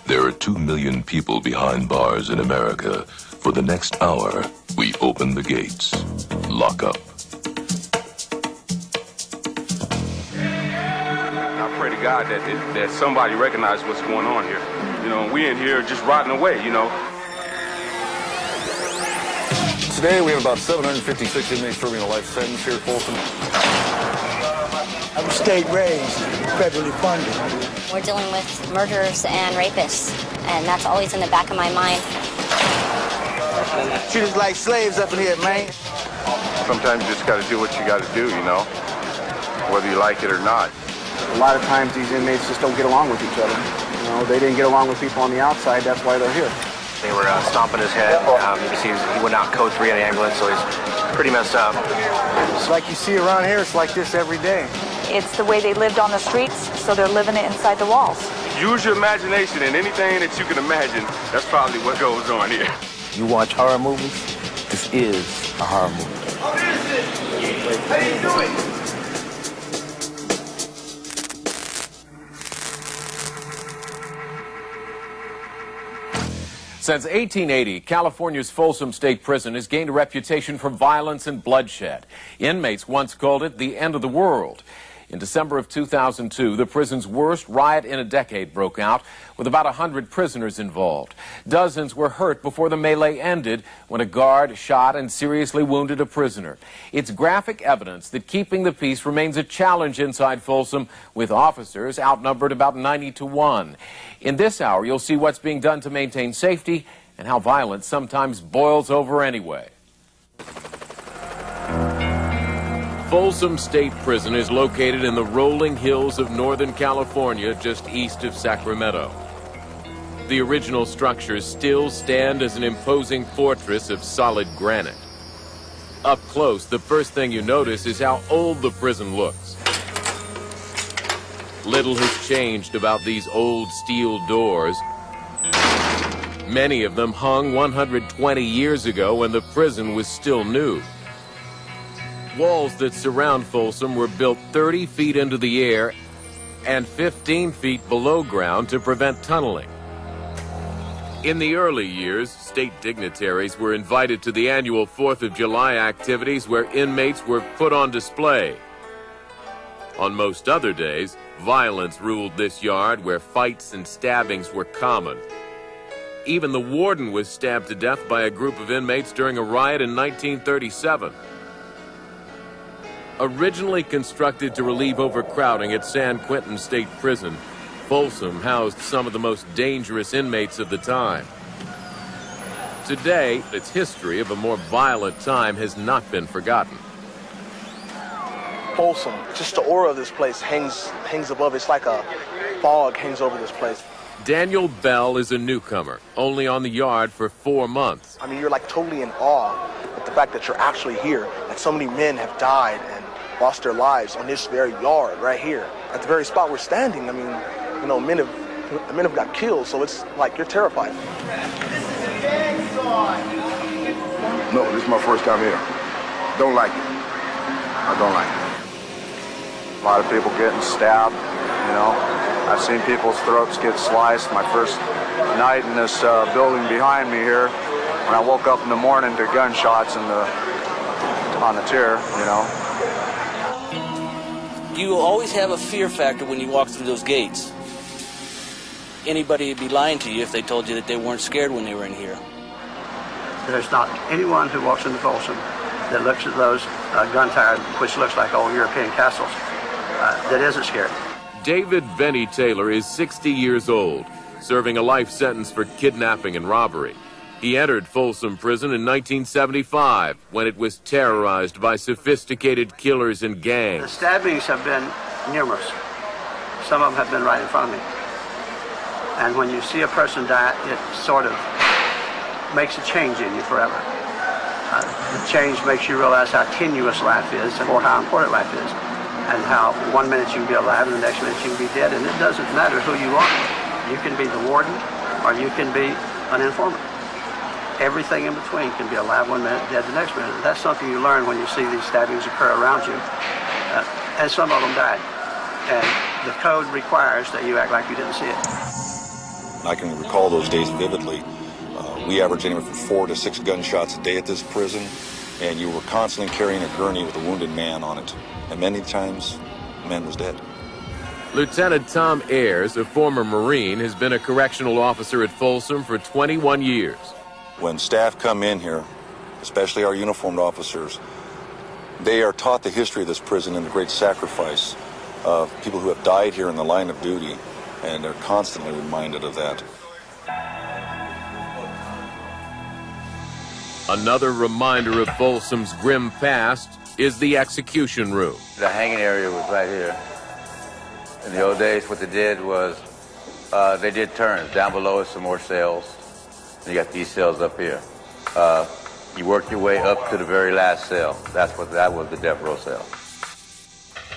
There are 2 million people behind bars in America. For the next hour, we open the gates. Lock up. I pray to God that somebody recognizes what's going on here. You know, we in here just rotting away, you know. Today we have about 756 inmates serving a life sentence here at Folsom. I was state raised, federally funded. We're dealing with murderers and rapists, and that's always in the back of my mind. Treat us like slaves up in here, man. Sometimes you just got to do what you got to do, you know, whether you like it or not. A lot of times these inmates just don't get along with each other. You know, they didn't get along with people on the outside, that's why they're here. They were stomping his head. You can see he went out code 3 on the ambulance, so he's pretty messed up. It's like you see around here, it's like this every day. It's the way they lived on the streets, so they're living it inside the walls. Use your imagination, and anything that you can imagine, that's probably what goes on here. You watch horror movies? This is a horror movie. How you doing? Since 1880, California's Folsom State Prison has gained a reputation for violence and bloodshed. Inmates once called it the end of the world. In December of 2002, the prison's worst riot in a decade broke out, with about 100 prisoners involved. Dozens were hurt before the melee ended when a guard shot and seriously wounded a prisoner. It's graphic evidence that keeping the peace remains a challenge inside Folsom, with officers outnumbered about 90-1. In this hour, you'll see what's being done to maintain safety and how violence sometimes boils over anyway. Folsom State Prison is located in the rolling hills of Northern California, just east of Sacramento. The original structures still stand as an imposing fortress of solid granite. Up close, the first thing you notice is how old the prison looks. Little has changed about these old steel doors. Many of them hung 120 years ago when the prison was still new. Walls that surround Folsom were built 30 feet into the air and 15 feet below ground to prevent tunneling. In the early years, state dignitaries were invited to the annual 4th of July activities where inmates were put on display. On most other days, violence ruled this yard where fights and stabbings were common. Even the warden was stabbed to death by a group of inmates during a riot in 1937. Originally constructed to relieve overcrowding at San Quentin State Prison, Folsom housed some of the most dangerous inmates of the time. Today, its history of a more violent time has not been forgotten. Folsom, just the aura of this place hangs above. It's like a fog hangs over this place. Daniel Bell is a newcomer, only on the yard for 4 months. I mean, you're like totally in awe at the fact that you're actually here, that so many men have died and lost their lives on this very yard right here. At the very spot we're standing, I mean, you know, men have got killed, so it's like you're terrified. No, this is my first time here. Don't like it. I don't like it. A lot of people getting stabbed, you know. I've seen people's throats get sliced. My first night in this building behind me here, when I woke up in the morning to gunshots on the tier, you know. You always have a fear factor when you walk through those gates. Anybody would be lying to you if they told you that they weren't scared when they were in here. There's not anyone who walks into Folsom that looks at those gun tires, which looks like old European castles, that isn't scared. David Benny Taylor is 60 years old, serving a life sentence for kidnapping and robbery. He entered Folsom Prison in 1975 when it was terrorized by sophisticated killers and gangs. The stabbings have been numerous. Some of them have been right in front of me. And when you see a person die, it sort of makes a change in you forever. The change makes you realize how tenuous life is or how important life is. And how 1 minute you can be alive and the next minute you can be dead. And it doesn't matter who you are. You can be the warden or you can be an informant. Everything in between can be alive 1 minute, dead the next minute. That's something you learn when you see these stabbings occur around you. And some of them died. And the code requires that you act like you didn't see it. I can recall those days vividly. We averaged anywhere from 4 to 6 gunshots a day at this prison, and you were constantly carrying a gurney with a wounded man on it. And many times, the man was dead. Lieutenant Tom Ayers, a former Marine, has been a correctional officer at Folsom for 21 years. When staff come in here, especially our uniformed officers, they are taught the history of this prison and the great sacrifice of people who have died here in the line of duty, and they're constantly reminded of that. Another reminder of Folsom's grim past is the execution room. The hanging area was right here. In the old days, what they did was they did turns. Down below is some more cells. And you got these cells up here. You work your way up to the very last cell. That was the death row cell.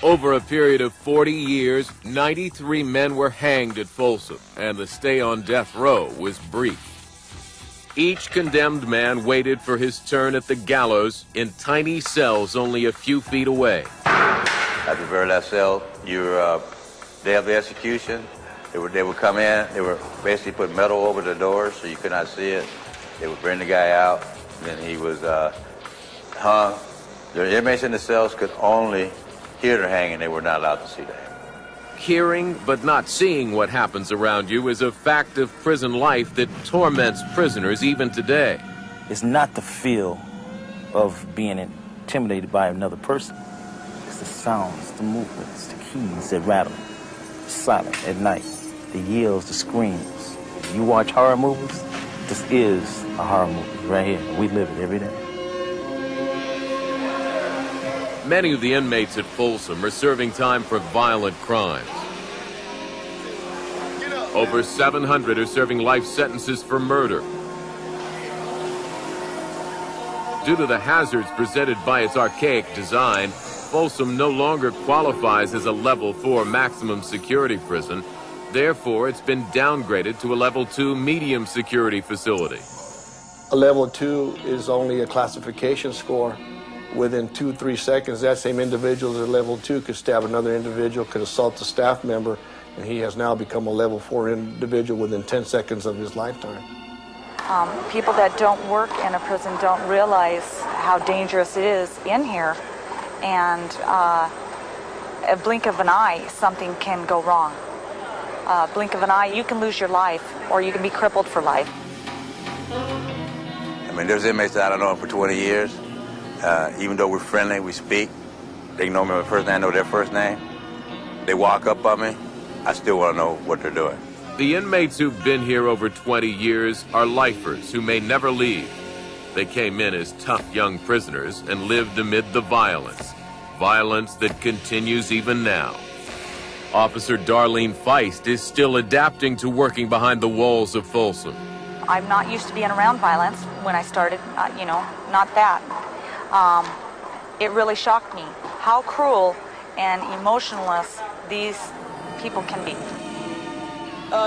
Over a period of 40 years, 93 men were hanged at Folsom, and the stay on death row was brief. Each condemned man waited for his turn at the gallows in tiny cells only a few feet away. At the very last cell, day of the execution, they would come in, they would basically put metal over the doors so you could not see it. They would bring the guy out, and then he was hung. The inmates in the cells could only hear the hanging, they were not allowed to see the hanging. Hearing but not seeing what happens around you is a fact of prison life that torments prisoners even today. It's not the feel of being intimidated by another person. It's the sounds, the movements, the keys that rattle. Silent at night, the yells, the screams. If you watch horror movies, this is a horror movie right here. We live it every day. Many of the inmates at Folsom are serving time for violent crimes. Over 700 are serving life sentences for murder. Due to the hazards presented by its archaic design, Folsom no longer qualifies as a level 4 maximum security prison. Therefore, it's been downgraded to a level 2 medium security facility. A level 2 is only a classification score. Within 2-3 seconds, that same individual at level 2 could stab another individual, could assault a staff member, and he has now become a level 4 individual within 10 seconds of his lifetime. People that don't work in a prison don't realize how dangerous it is in here. And a blink of an eye, something can go wrong. Blink of an eye, you can lose your life, or you can be crippled for life. I mean, there's inmates that I don't know for 20 years. Even though we're friendly, we speak, they know me by first name, I know their first name. They walk up on me, I still want to know what they're doing. The inmates who've been here over 20 years are lifers who may never leave. They came in as tough young prisoners and lived amid the violence. Violence that continues even now. Officer Darlene Feist is still adapting to working behind the walls of Folsom. I'm not used to being around violence when I started, not that. It really shocked me how cruel and emotionless these people can be.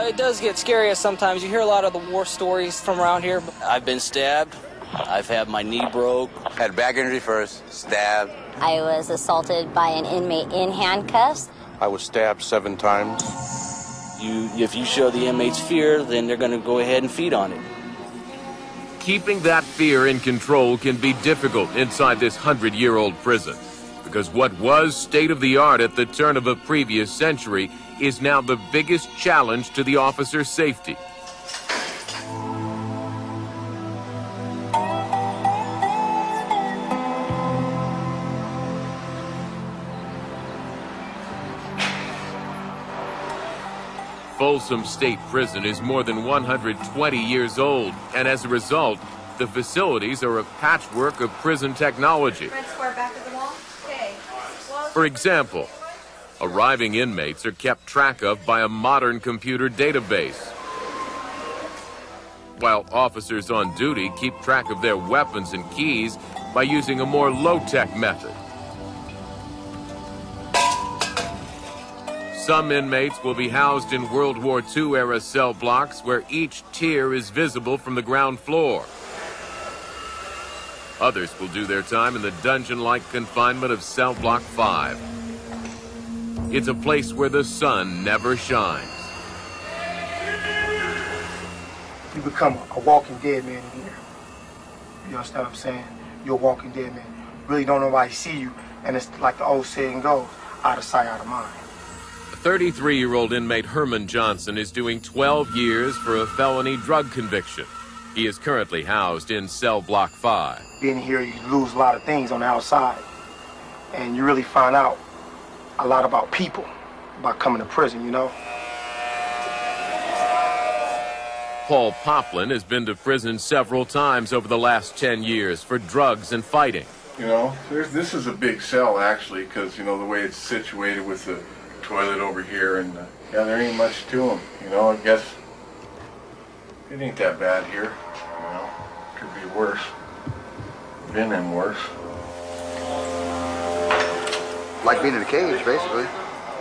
It does get scary sometimes. You hear a lot of the war stories from around here. I've been stabbed. I've had my knee broke. Had a back injury first, stabbed. I was assaulted by an inmate in handcuffs. I was stabbed 7 times. If you show the inmates fear, then they're going to go ahead and feed on it. Keeping that fear in control can be difficult inside this 100-year-old prison, because what was state-of-the-art at the turn of a previous century is now the biggest challenge to the officer's safety. Folsom State Prison is more than 120 years old, and as a result, the facilities are a patchwork of prison technology. For example, arriving inmates are kept track of by a modern computer database, while officers on duty keep track of their weapons and keys by using a more low-tech method. Some inmates will be housed in World War II-era cell blocks where each tier is visible from the ground floor. Others will do their time in the dungeon-like confinement of Cell Block 5. It's a place where the sun never shines. you become a walking dead man in here. You understand what I'm saying? You're a walking dead man. Really don't nobody see you, and it's like the old saying goes, out of sight, out of mind. 33-year-old inmate Herman Johnson is doing 12 years for a felony drug conviction. He is currently housed in cell block 5. Being here, you lose a lot of things on the outside, and you really find out a lot about people, about coming to prison, you know? Paul Poplin has been to prison several times over the last 10 years for drugs and fighting. You know, this is a big cell, actually, because, you know, the way it's situated with the toilet over here, and, yeah, there ain't much to them. You know, I guess it ain't that bad here, you know. Could be worse. Been in worse. Like being in a cage, basically.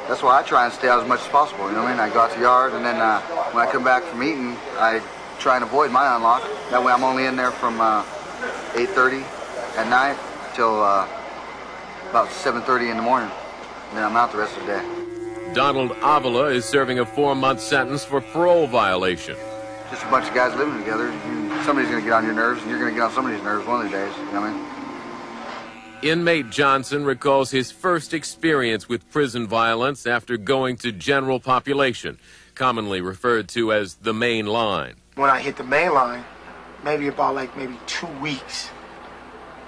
That's why I try and stay out as much as possible, you know what I mean? I go out to the yard, and then when I come back from eating, I try and avoid my unlock. That way I'm only in there from 8:30 at night till about 7:30 in the morning. And then I'm out the rest of the day. Donald Avila is serving a 4-month sentence for parole violation. Just a bunch of guys living together. Somebody's going to get on your nerves, and you're going to get on somebody's nerves one of these days, you know what I mean? Inmate Johnson recalls his first experience with prison violence after going to general population, commonly referred to as the main line. When I hit the main line, maybe 2 weeks,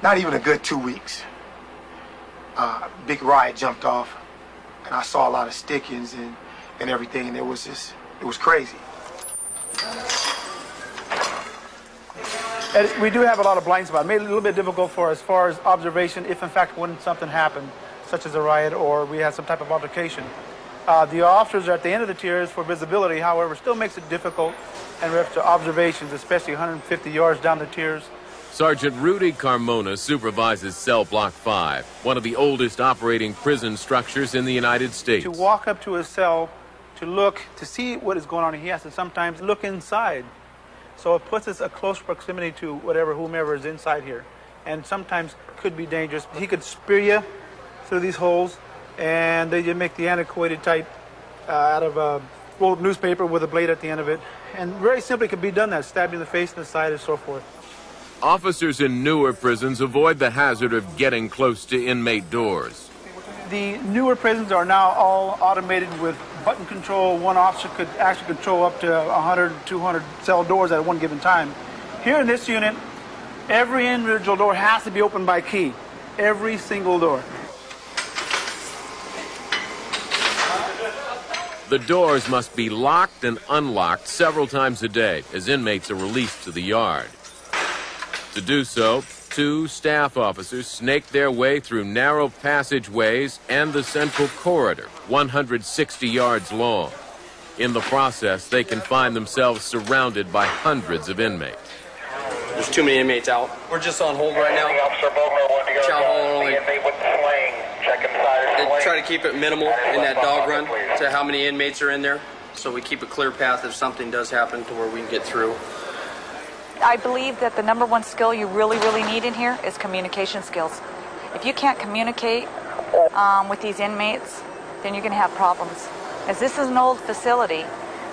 not even a good 2 weeks, big riot jumped off, and I saw a lot of stickings and everything, and it was crazy. And we do have a lot of blind spots. It made it a little bit difficult for us as far as observation if, in fact, when something happened, such as a riot or we had some type of altercation. The officers are at the end of the tiers for visibility, however, still makes it difficult in reference to observations, especially 150 yards down the tiers. Sergeant Rudy Carmona supervises Cell Block 5, one of the oldest operating prison structures in the United States. To walk up to a cell, to look, to see what is going on, he has to sometimes look inside. So it puts us a close proximity to whomever is inside here. And sometimes could be dangerous. He could spear you through these holes, and they make the antiquated type out of a roll of newspaper with a blade at the end of it. And very simply could be done that, stabbed in the face and the side and so forth. Officers in newer prisons avoid the hazard of getting close to inmate doors. The newer prisons are now all automated with button control. One officer could actually control up to 100, 200 cell doors at one given time. Here in this unit, every individual door has to be opened by key. Every single door. The doors must be locked and unlocked several times a day as inmates are released to the yard. To do so, 2 staff officers snake their way through narrow passageways and the central corridor, 160 yards long. In the process, they can find themselves surrounded by hundreds of inmates. There's too many inmates out. We're just on hold right now. Chow hall only. They try to keep it minimal in that dog run to how many inmates are in there, so we keep a clear path if something does happen to where we can get through. I believe that the #1 skill you really, really need in here is communication skills. If you can't communicate with these inmates, then you're going to have problems. As this is an old facility,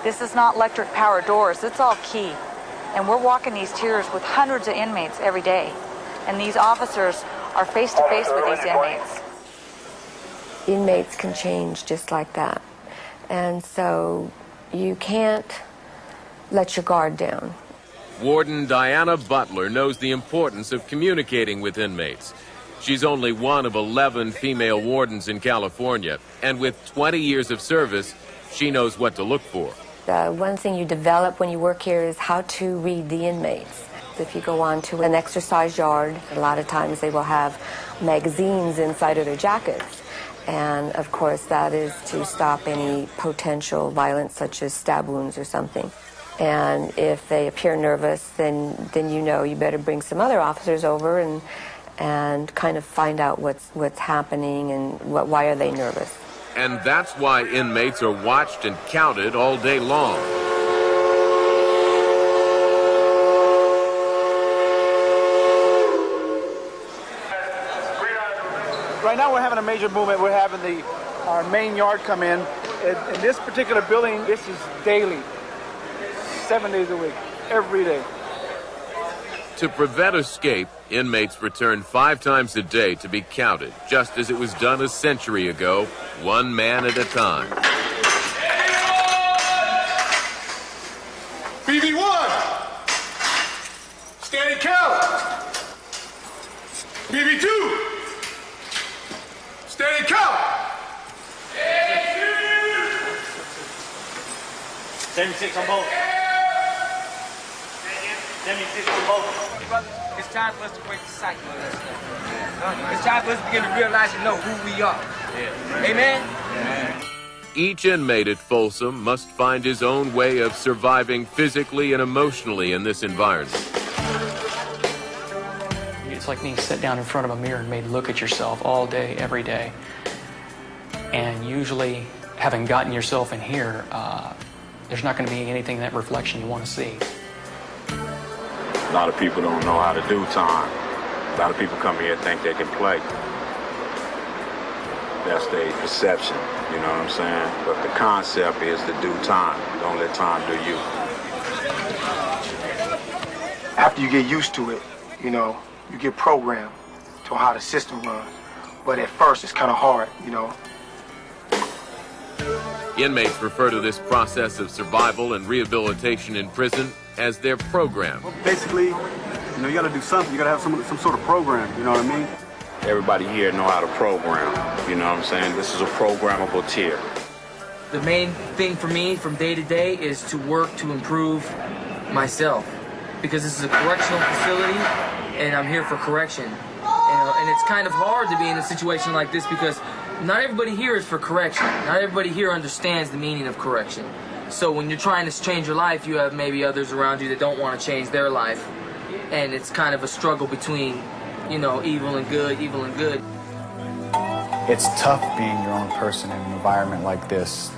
this is not electric power doors, it's all key. And we're walking these tiers with hundreds of inmates every day. And these officers are face to face with these inmates. Inmates can change just like that. And so you can't let your guard down. Warden Diana Butler knows the importance of communicating with inmates. She's only one of 11 female wardens in California, and with 20 years of service, she knows what to look for. One thing you develop when you work here is how to read the inmates. If you go on to an exercise yard, a lot of times they will have magazines inside of their jackets. And of course that is to stop any potential violence such as stab wounds or something. And if they appear nervous, then you know you better bring some other officers over and kind of find out what's happening and why are they nervous. And that's why inmates are watched and counted all day long. Right now we're having a major movement. We're having our main yard come in. In this particular building, this is daily, 7 days a week. every day. To prevent escape, inmates return 5 times a day to be counted, just as it was done a century ago, one man at a time. BB1, steady count. BB2, steady count. 76 on both. 76 on both. It's time for us to break the cycle of that stuff. It's time for us to begin to realize and know who we are. Amen? Each inmate at Folsom must find his own way of surviving physically and emotionally in this environment. It's like being set down in front of a mirror and made look at yourself all day, every day. And usually, having gotten yourself in here, there's not going to be anything in that reflection you want to see. A lot of people don't know how to do time. A lot of people come here and think they can play. That's their perception, you know what I'm saying? But the concept is to do time. Don't let time do you. After you get used to it, you know, you get programmed to how the system runs. But at first, it's kind of hard, you know. Inmates refer to this process of survival and rehabilitation in prison as their program. Well, basically, you know, you got to do something. You got to have some sort of program, you know what I mean? Everybody here know how to program, you know what I'm saying? This is a programmable tier. The main thing for me from day to day is to work to improve myself. Because this is a correctional facility, and I'm here for correction. And it's kind of hard to be in a situation like this because not everybody here is for correction. Not everybody here understands the meaning of correction. So when you're trying to change your life, you have maybe others around you that don't want to change their life. And it's kind of a struggle between, you know, evil and good, evil and good. It's tough being your own person in an environment like this,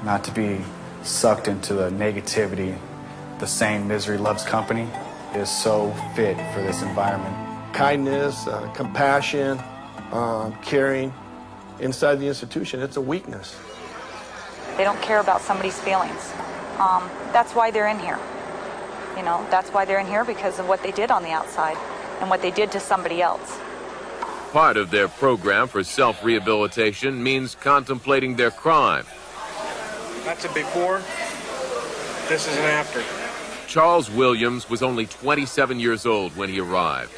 not to be sucked into the negativity. The saying, misery loves company, is so fit for this environment. Kindness, compassion, caring inside the institution, it's a weakness. They don't care about somebody's feelings. That's why they're in here. You know, that's why they're in here, because of what they did on the outside and what they did to somebody else. Part of their program for self-rehabilitation means contemplating their crime. That's a before, this is an after. Charles Williams was only 27 years old when he arrived.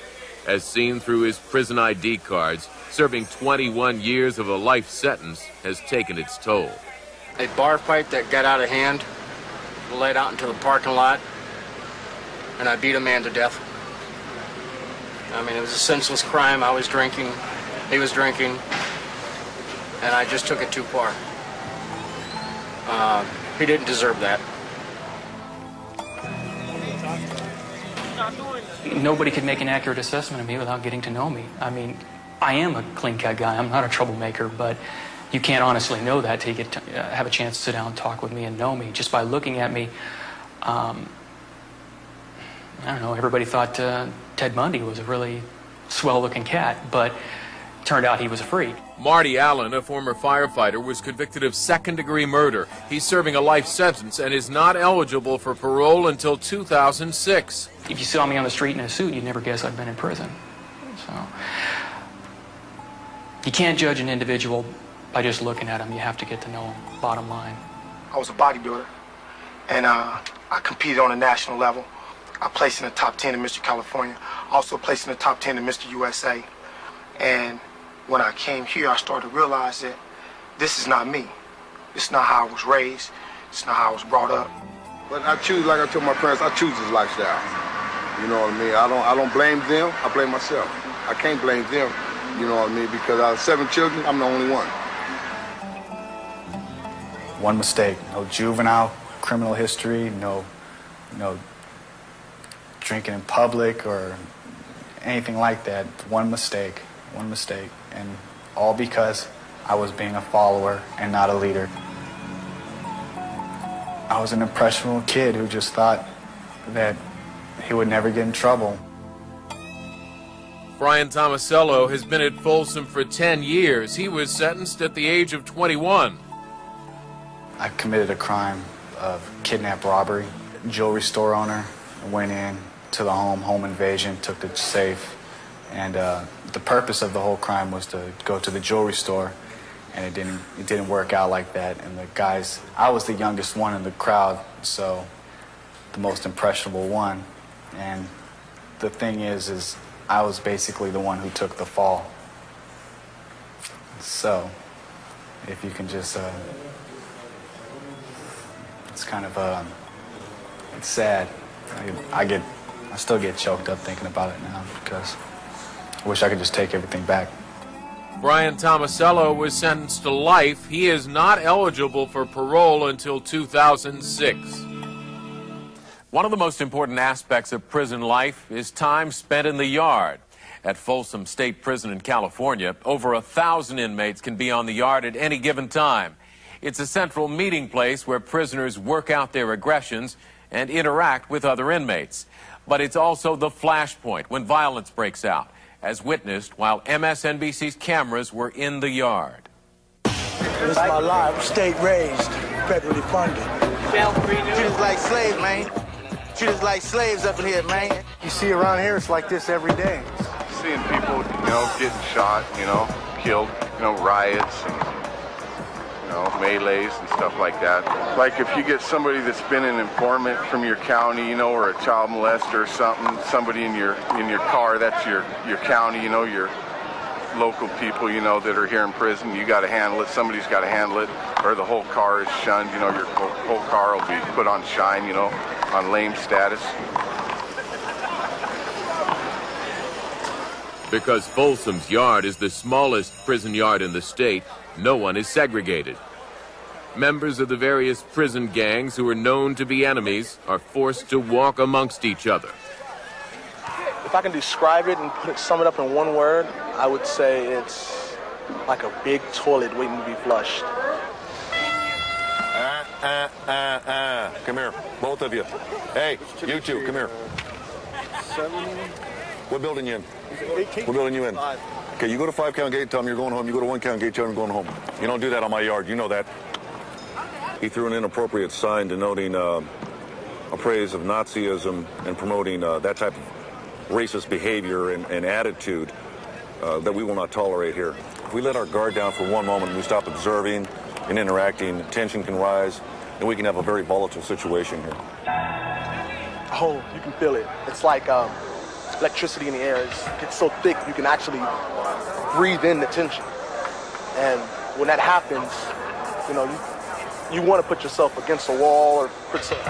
As seen through his prison ID cards, serving 21 years of a life sentence has taken its toll. A bar fight that got out of hand, led out into the parking lot, and I beat a man to death. I mean, it was a senseless crime. I was drinking, he was drinking, and I just took it too far. He didn't deserve that. Nobody could make an accurate assessment of me without getting to know me. I mean, I am a clean-cut guy. I'm not a troublemaker, but you can't honestly know that till you get to have a chance to sit down and talk with me and know me. Just by looking at me, I don't know, everybody thought Ted Bundy was a really swell-looking cat, but turned out he was a freak. Marty Allen, a former firefighter, was convicted of second-degree murder. He's serving a life sentence and is not eligible for parole until 2006. If you saw me on the street in a suit, you'd never guess I'd been in prison. So you can't judge an individual by just looking at him. You have to get to know him, bottom line. I was a bodybuilder, and I competed on a national level. I placed in the top 10 in Mr. California, also placed in the top 10 in Mr. USA. And when I came here, I started to realize that this is not me. This is not how I was raised. This is not how I was brought up. But I choose, like I told my parents, I choose this lifestyle. You know what I mean? I don't blame them, I blame myself. I can't blame them, you know what I mean? Because out of 7 children, I'm the only one. One mistake, no juvenile criminal history, no drinking in public or anything like that. One mistake, and all because I was being a follower and not a leader. I was an impressionable kid who just thought that he would never get in trouble. Brian Tomasello has been at Folsom for 10 years. He was sentenced at the age of 21. I committed a crime of kidnap robbery. jewelry store owner. I went in to the home invasion, took the safe, and the purpose of the whole crime was to go to the jewelry store, and it didn't work out like that. And the guys, I was the youngest one in the crowd, so the most impressionable one. And the thing is I was basically the one who took the fall. So, if you can just, it's kind of, it's sad. I still get choked up thinking about it now because I wish I could just take everything back. Brian Tomasello was sentenced to life. He is not eligible for parole until 2006. One of the most important aspects of prison life is time spent in the yard. At Folsom State Prison in California, over 1,000 inmates can be on the yard at any given time. It's a central meeting place where prisoners work out their aggressions and interact with other inmates. But it's also the flashpoint when violence breaks out, as witnessed while MSNBC's cameras were in the yard. This is my life, state raised, federally funded. Treat us like slaves, man. Treat us like slaves up in here, man. You see around here, it's like this every day. Seeing people, getting shot, killed, riots and, melees and stuff like that. Like if you get somebody that's been an informant from your county, or a child molester or something, somebody in your car, that's your county, your local people, that are here in prison, you got to handle it. Somebody's got to handle it, or the whole car is shunned. Your whole car will be put on shine, on lame status. Because Folsom's yard is the smallest prison yard in the state, no one is segregated. Members of the various prison gangs who are known to be enemies are forced to walk amongst each other. If I can describe it and sum it up in one word, I would say it's like a big toilet waiting to be flushed. Come here, both of you. Hey, you two, come here. What building you in? What building you in? Okay, you go to 5-count gate, tell them you're going home. You go to 1-count gate, tell them you're going home. You don't do that on my yard, you know that. He threw an inappropriate sign denoting a praise of Nazism and promoting that type of racist behavior and attitude that we will not tolerate here. If we let our guard down for one moment and we stop observing and interacting, tension can rise, and we can have a very volatile situation here. Oh, you can feel it. It's like electricity in the air. It gets so thick you can actually breathe in the tension. And when that happens, you want to put yourself against a wall or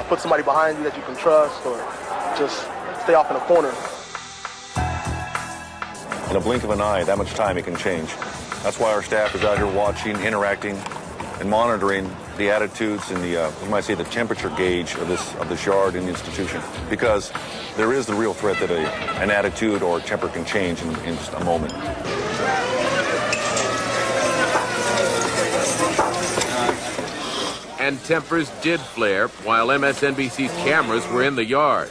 put somebody behind you that you can trust, or just stay off in a corner. In a blink of an eye, that much time it can change. That's why our staff is out here watching, interacting, and monitoring the attitudes and you might say the temperature gauge of this yard and institution, because there is the real threat that an attitude or temper can change in just a moment. And tempers did flare while MSNBC's cameras were in the yard.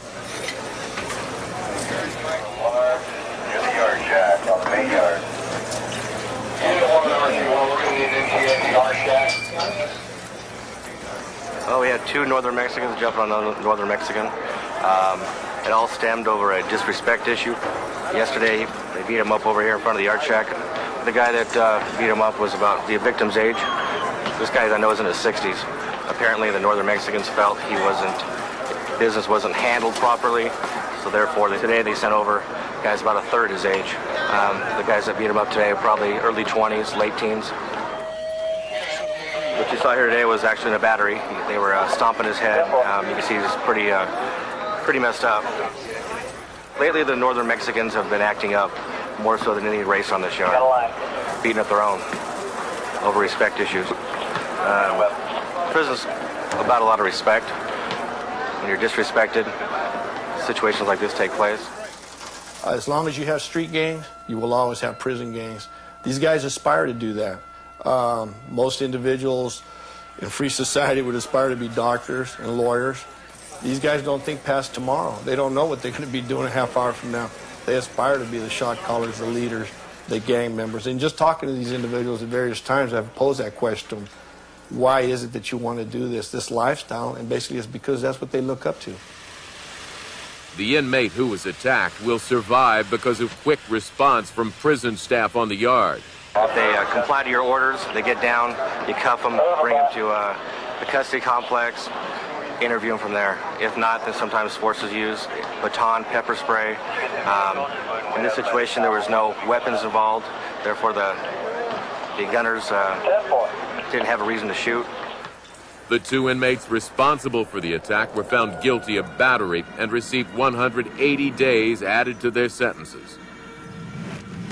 Well, we had two Northern Mexicans jumping on another Northern Mexican. It all stemmed over a disrespect issue. Yesterday, they beat him up over here in front of the art shack. The guy that beat him up was about the victim's age. This guy I know is in his 60s. Apparently, the Northern Mexicans felt business wasn't handled properly, so therefore today they sent over guys about a third his age. The guys that beat him up today are probably early 20s, late teens. What you saw here today was actually in a battery. They were stomping his head. You can see he's pretty messed up. Lately, the Northern Mexicans have been acting up more so than any race on this yard, beating up their own over respect issues. Prison's about a lot of respect. When you're disrespected, situations like this take place. As long as you have street gangs, you will always have prison gangs. These guys aspire to do that. Most individuals in free society would aspire to be doctors and lawyers. These guys don't think past tomorrow. They don't know what they're going to be doing a half hour from now. They aspire to be the shot callers, the leaders, the gang members. And just talking to these individuals at various times, I've posed that question to them. why is it that you want to do this lifestyle? And basically it's because that's what they look up to. The inmate who was attacked will survive because of quick response from prison staff on the yard. If they comply to your orders, they get down, you cuff them, bring them to the custody complex, interview them from there. If not, then sometimes force is used, baton, pepper spray. In this situation, there was no weapons involved, therefore the gunners didn't have a reason to shoot. The 2 inmates responsible for the attack were found guilty of battery and received 180 days added to their sentences.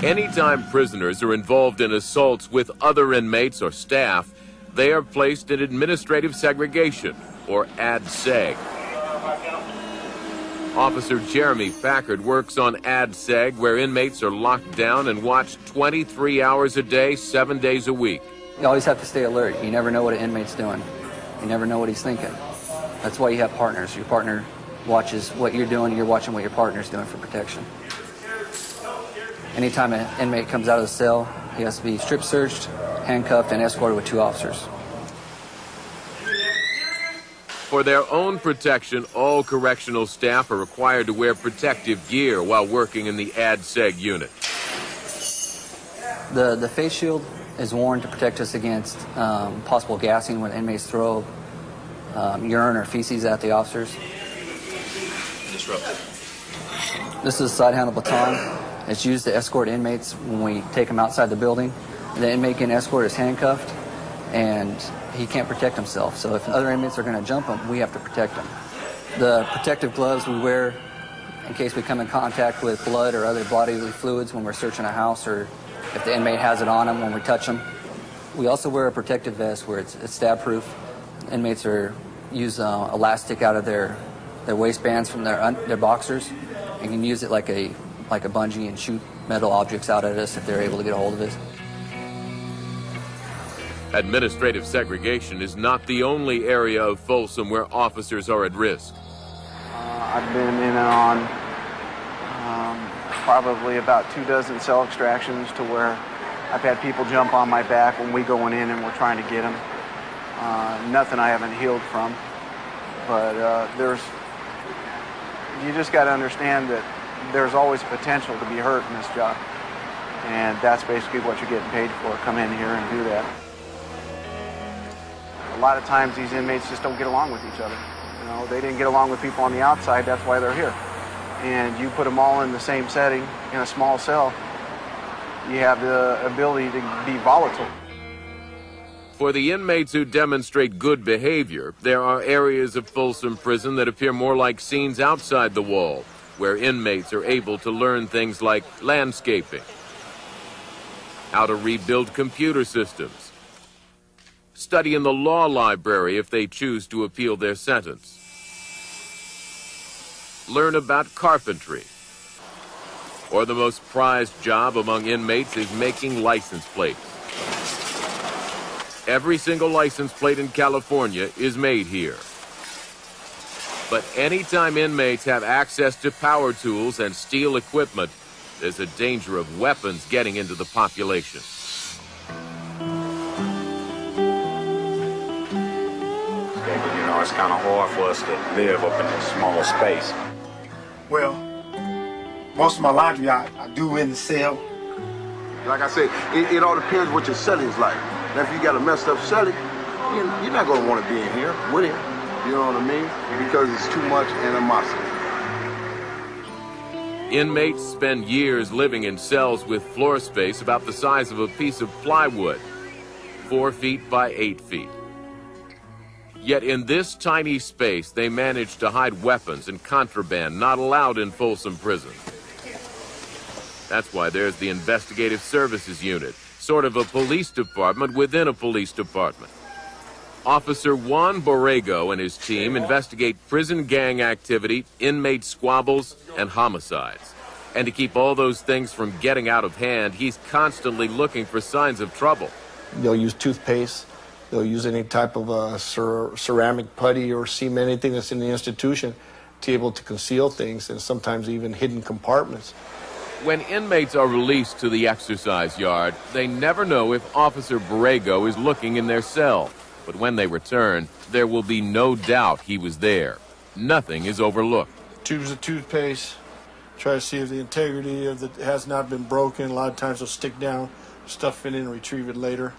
Anytime prisoners are involved in assaults with other inmates or staff, they are placed in administrative segregation, or ad-seg. Officer Jeremy Packard works on ad-seg, where inmates are locked down and watched 23 hours a day, 7 days a week. You always have to stay alert. You never know what an inmate's doing. You never know what he's thinking. That's why you have partners. Your partner watches what you're doing, you're watching what your partner's doing for protection. Anytime an inmate comes out of the cell, he has to be strip searched, handcuffed, and escorted with 2 officers. For their own protection, all correctional staff are required to wear protective gear while working in the ad-seg unit. The face shield is worn to protect us against possible gassing when inmates throw urine or feces at the officers. Disruptive. This is a side-handle baton. It's used to escort inmates when we take them outside the building. The inmate getting escorted is handcuffed, and he can't protect himself. So if other inmates are going to jump him, we have to protect him. The protective gloves we wear in case we come in contact with blood or other bodily fluids when we're searching a house, or if the inmate has it on him when we touch him. We also wear a protective vest where it's stab-proof. Inmates use elastic out of their waistbands from their boxers, and can use it like a bungee and shoot metal objects out at us if they're able to get a hold of it. Administrative segregation is not the only area of Folsom where officers are at risk. I've been in and on probably about 24 cell extractions to where I've had people jump on my back when we going in and we're trying to get them. Nothing I haven't healed from, but you just got to understand that there's always potential to be hurt in this job, and that's basically what you're getting paid for. Come in here and do that. A lot of times these inmates just don't get along with each other. You know, they didn't get along with people on the outside, that's why they're here. And you put them all in the same setting, in a small cell, you have the ability to be volatile. For the inmates who demonstrate good behavior, there are areas of Folsom Prison that appear more like scenes outside the wall, where inmates are able to learn things like landscaping, how to rebuild computer systems, study in the law library if they choose to appeal their sentence, learn about carpentry, or the most prized job among inmates is making license plates. Every single license plate in California is made here. But anytime inmates have access to power tools and steel equipment, there's a danger of weapons getting into the population. You know, it's kind of hard for us to live up in this small space. Well, most of my laundry I do in the cell. Like I said, it all depends what your cellie is like. Now, if you got a messed up cellie, you're not going to want to be in here with him. You know what I mean? Because it's too much animosity. Inmates spend years living in cells with floor space about the size of a piece of plywood, 4 feet by 8 feet. Yet in this tiny space, they manage to hide weapons and contraband not allowed in Folsom Prison. That's why there's the Investigative Services Unit, sort of a police department within a police department. Officer Juan Borrego and his team investigate prison gang activity, inmate squabbles, and homicides. And to keep all those things from getting out of hand, he's constantly looking for signs of trouble. They'll use toothpaste. They'll use any type of ceramic putty or cement, anything that's in the institution, to be able to conceal things, and sometimes even hidden compartments. When inmates are released to the exercise yard, they never know if Officer Borrego is looking in their cell. But when they return, there will be no doubt he was there. Nothing is overlooked. Tubes of toothpaste. Try to see if the integrity of it has not been broken. A lot of times they'll stick down, stuff it in, and retrieve it later.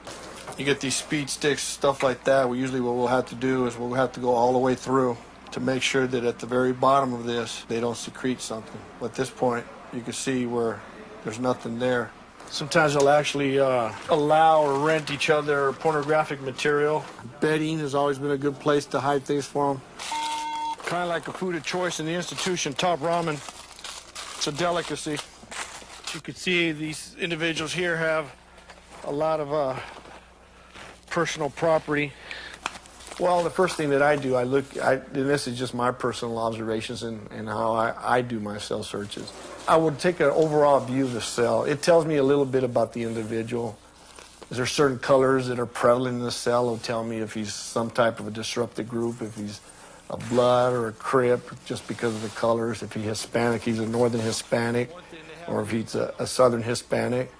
You get these speed sticks, stuff like that. Usually what we'll have to do is we'll have to go all the way through to make sure that at the very bottom of this, they don't secrete something. But at this point, you can see where there's nothing there. Sometimes they'll actually allow or rent each other pornographic material. Bedding has always been a good place to hide things for them. Kind of like a food of choice in the institution, top ramen. It's a delicacy. You can see these individuals here have a lot of personal property. Well, the first thing that I do, and this is just my personal observations and how I do my cell searches. I would take an overall view of the cell. It tells me a little bit about the individual. Is there certain colors that are prevalent in the cell? It'll tell me if he's some type of a disrupted group, if he's a blood or a crip, just because of the colors. If he's Hispanic, he's a northern Hispanic, or if he's a southern Hispanic.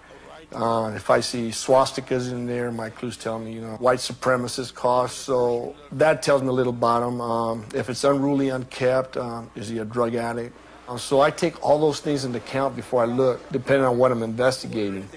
If I see swastikas in there, my clues tell me, white supremacist cause. So that tells me a little about him. If it's unruly, unkept, is he a drug addict? So I take all those things into account before I look, depending on what I'm investigating.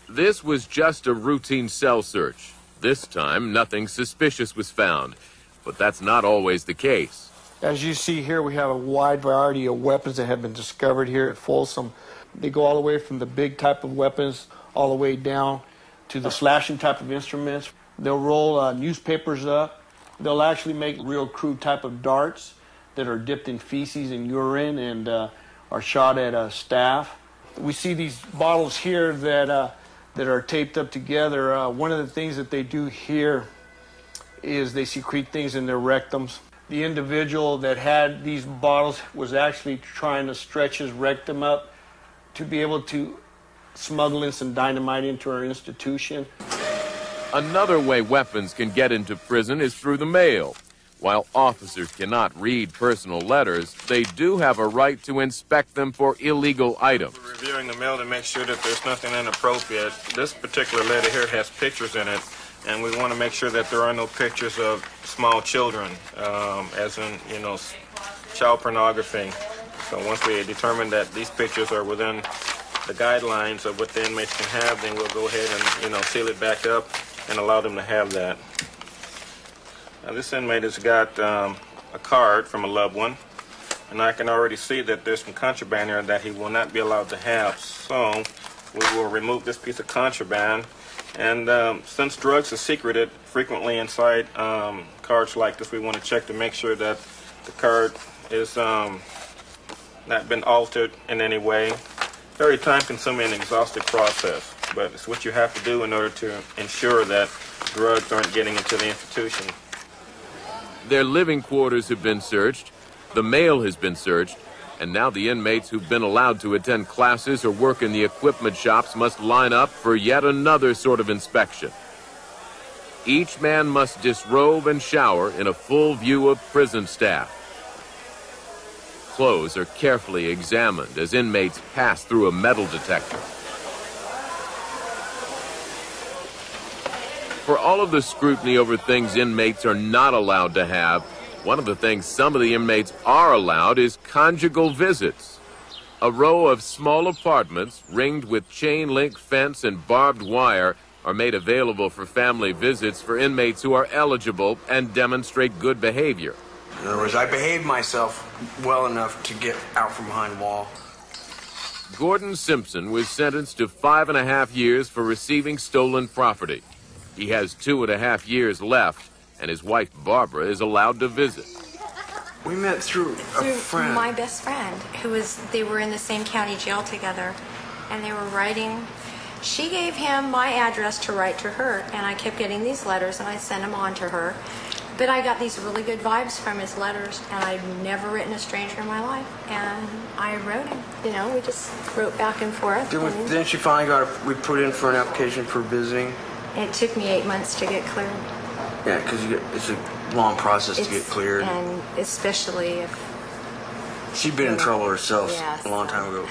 This was just a routine cell search. This time, nothing suspicious was found. But that's not always the case. As you see here, we have a wide variety of weapons that have been discovered here at Folsom. They go all the way from the big type of weapons all the way down to the slashing type of instruments. They'll roll newspapers up. They'll actually make real crude type of darts that are dipped in feces and urine and are shot at staff. We see these bottles here that are taped up together. One of the things that they do here is they secrete things in their rectums. The individual that had these bottles was actually trying to stretch his rectum up to be able to smuggle in some dynamite into our institution. Another way weapons can get into prison is through the mail. While officers cannot read personal letters, they do have a right to inspect them for illegal items. We're reviewing the mail to make sure that there's nothing inappropriate. This particular letter here has pictures in it, and we want to make sure that there are no pictures of small children, as in, child pornography. So once we determine that these pictures are within the guidelines of what the inmates can have, then we'll go ahead and, seal it back up and allow them to have that. Now, this inmate has got a card from a loved one, and I can already see that there's some contraband here that he will not be allowed to have. So we will remove this piece of contraband. And since drugs are secreted frequently inside cards like this, we want to check to make sure that the card is not been altered in any way. Very time-consuming and exhaustive process, but it's what you have to do in order to ensure that drugs aren't getting into the institution. Their living quarters have been searched, the mail has been searched, and now the inmates who've been allowed to attend classes or work in the equipment shops must line up for yet another sort of inspection. Each man must disrobe and shower in a full view of prison staff. Clothes are carefully examined as inmates pass through a metal detector. For all of the scrutiny over things inmates are not allowed to have, one of the things some of the inmates are allowed is conjugal visits. A row of small apartments ringed with chain link fence and barbed wire are made available for family visits for inmates who are eligible and demonstrate good behavior. In other words, I behaved myself well enough to get out from behind the wall. Gordon Simpson was sentenced to 5.5 years for receiving stolen property. He has 2.5 years left, and his wife Barbara is allowed to visit. We met through a friend. My best friend, they were in the same county jail together, and they were writing. She gave him my address to write to her, and I kept getting these letters, and I sent them on to her. But I got these really good vibes from his letters, and I'd never written a stranger in my life, and I wrote him. We just wrote back and forth. Then she finally we put in for an application for visiting. It took me 8 months to get cleared. Yeah, because it's a long process to get cleared. And especially if... She'd been in trouble herself yes. A long time ago.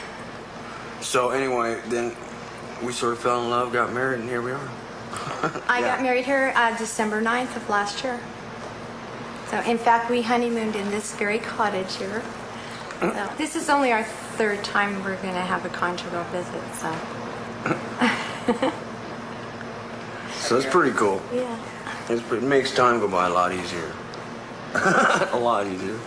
So anyway, then we sort of fell in love, got married, and here we are. I got married here December 9th of last year. So, in fact, we honeymooned in this very cottage here. So, this is only our third time we're going to have a conjugal visit, so. So it's pretty cool. Yeah. It makes time go by a lot easier. A lot easier.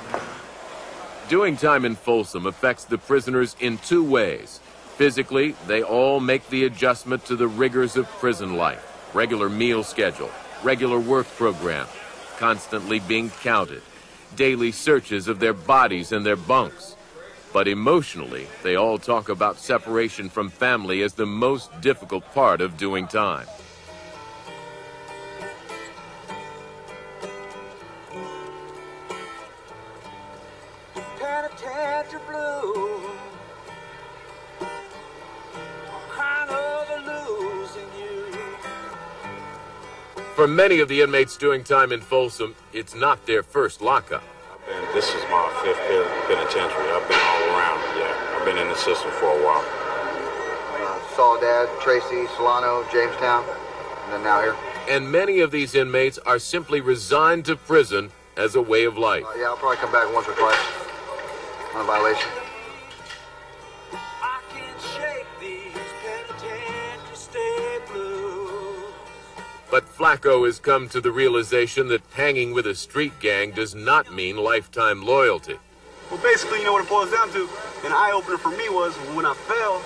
Doing time in Folsom affects the prisoners in two ways. Physically, they all make the adjustment to the rigors of prison life. Regular meal schedule, regular work program, constantly being counted, daily searches of their bodies and their bunks. But emotionally, they all talk about separation from family as the most difficult part of doing time. Penitentiary blue, crying over losing you. For many of the inmates doing time in Folsom, it's not their first lockup. This is my fifth penitentiary. I've been all around. Yeah, I've been in the system for a while. Soledad, Tracy, Solano, Jamestown, and then now here. And many of these inmates are simply resigned to prison as a way of life. Yeah, I'll probably come back once or twice on a violation. I can't shake these penitentiary state blues. But Flacco has come to the realization that hanging with a street gang does not mean lifetime loyalty. Well, basically, you know what it boils down to? An eye-opener for me was when I fell,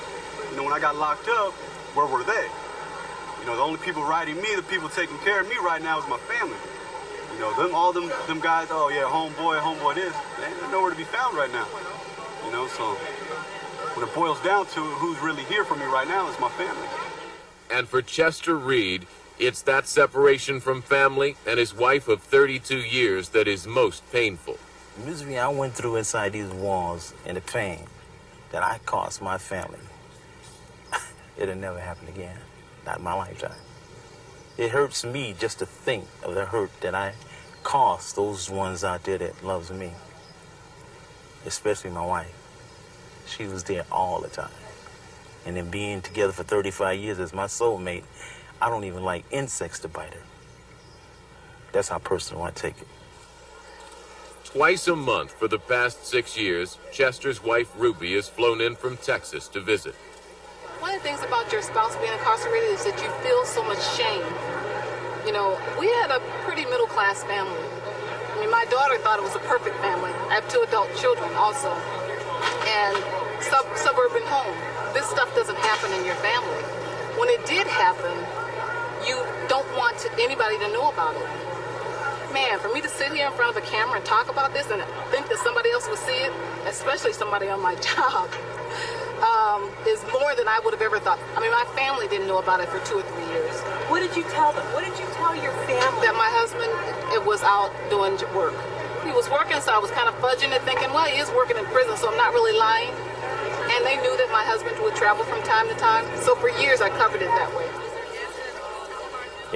you know, when I got locked up, where were they? You know, the only people riding me, the people taking care of me right now is my family. You know, all them guys, oh yeah, homeboy this, they're nowhere to be found right now. You know, so when it boils down to it, who's really here for me right now is my family. And for Chester Reed, it's that separation from family and his wife of 32 years that is most painful. The misery I went through inside these walls and the pain that I caused my family, it'll never happen again, not in my lifetime. It hurts me just to think of the hurt that I caused those ones out there that loves me, especially my wife. She was there all the time. And then being together for 35 years as my soulmate, I don't even like insects to bite her. That's how personal I take it. Twice a month for the past 6 years, Chester's wife Ruby has flown in from Texas to visit. One of the things about your spouse being incarcerated is that you feel so much shame. You know, we had a pretty middle-class family. I mean, my daughter thought it was a perfect family. I have 2 adult children also. And suburban home. This stuff doesn't happen in your family. When it did happen, you don't want anybody to know about it. Man, for me to sit here in front of a camera and talk about this and think that somebody else would see it, especially somebody on my job, is more than I would have ever thought. I mean, my family didn't know about it for 2 or 3 years. What did you tell them? What did you tell your family? That my husband was out doing work. He was working, so I was kind of fudging it, thinking, well, he is working in prison, so I'm not really lying. And they knew that my husband would travel from time to time. So for years, I covered it that way.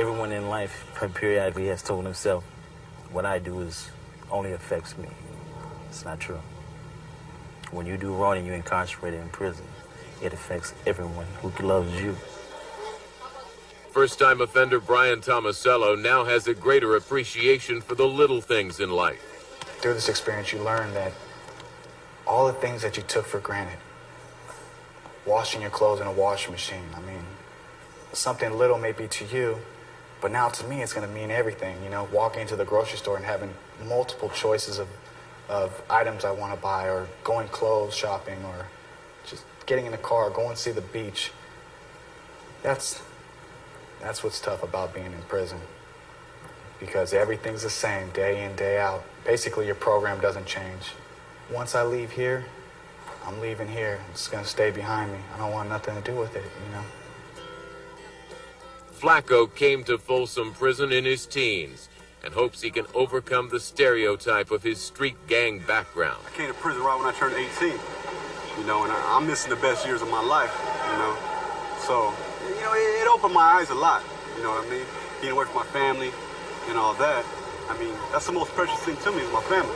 Everyone in life periodically has told himself, what I do only affects me. It's not true. When you do wrong and you're incarcerated in prison, it affects everyone who loves you. First-time offender Brian Tomasello now has a greater appreciation for the little things in life. Through this experience, you learn that all the things that you took for granted, washing your clothes in a washing machine, I mean, something little may be to you, but now to me it's going to mean everything. You know, walking into the grocery store and having multiple choices of items I want to buy, or going clothes shopping, or just getting in the car, going to see the beach. That's what's tough about being in prison, because everything's the same day in, day out. Basically, your program doesn't change. Once I leave here, I'm leaving here. It's going to stay behind me. I don't want nothing to do with it, you know. Flacco came to Folsom Prison in his teens and hopes he can overcome the stereotype of his street gang background. I came to prison right when I turned 18, you know, and I'm missing the best years of my life, you know. So, you know, it opened my eyes a lot, you know what I mean? Being away from my family and all that. I mean, that's the most precious thing to me is my family.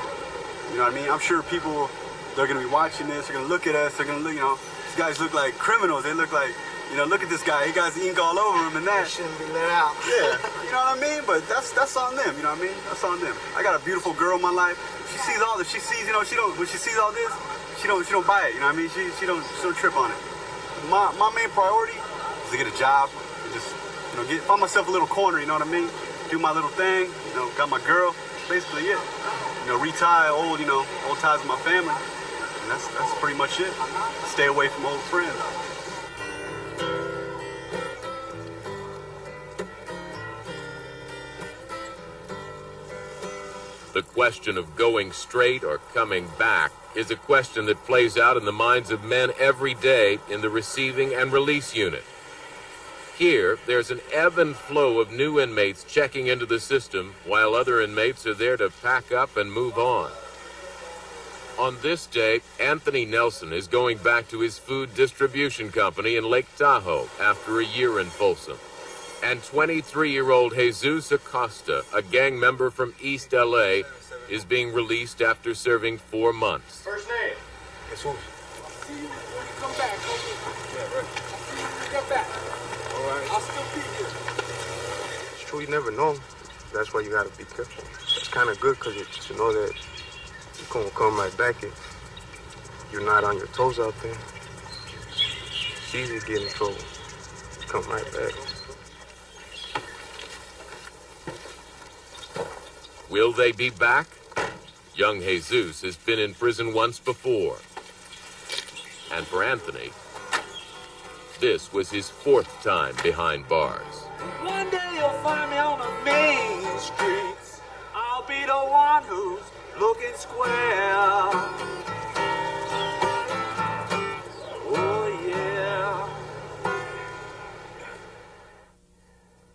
You know what I mean? I'm sure people, they're going to be watching this, they're going to look at us, they're going to look, you know, these guys look like criminals. They look like, You know, look at this guy. He got his ink all over him and that. Shouldn't be let out. Yeah, you know what I mean? But that's on them, you know what I mean? That's on them. I got a beautiful girl in my life. She sees all this. She sees, you know, when she sees all this, she don't buy it, you know what I mean? She don't trip on it. My main priority is to get a job and just, you know, find myself a little corner, you know what I mean? Do my little thing, you know, got my girl. Basically it. You know, retire old ties with my family. And that's pretty much it. Stay away from old friends. The question of going straight or coming back is a question that plays out in the minds of men every day in the receiving and release unit. Here, there's an ebb and flow of new inmates checking into the system while other inmates are there to pack up and move on. On this day, Anthony Nelson is going back to his food distribution company in Lake Tahoe after a year in Folsom. And 23-year-old Jesus Acosta, a gang member from East LA, is being released after serving 4 months. First name? Jesus. See you when you come back, homie. Yeah, right. See you when you come back. All right. I'll still be here. It's true, you never know. That's why you gotta be careful. It's kind of good because you know that you're gonna come right back if you're not on your toes out there. It's easy to get in trouble. Come right back. Will they be back? Young Jesus has been in prison once before. And for Anthony, this was his 4th time behind bars. One day you'll find me on the main streets. I'll be the one who's looking square. Oh, yeah.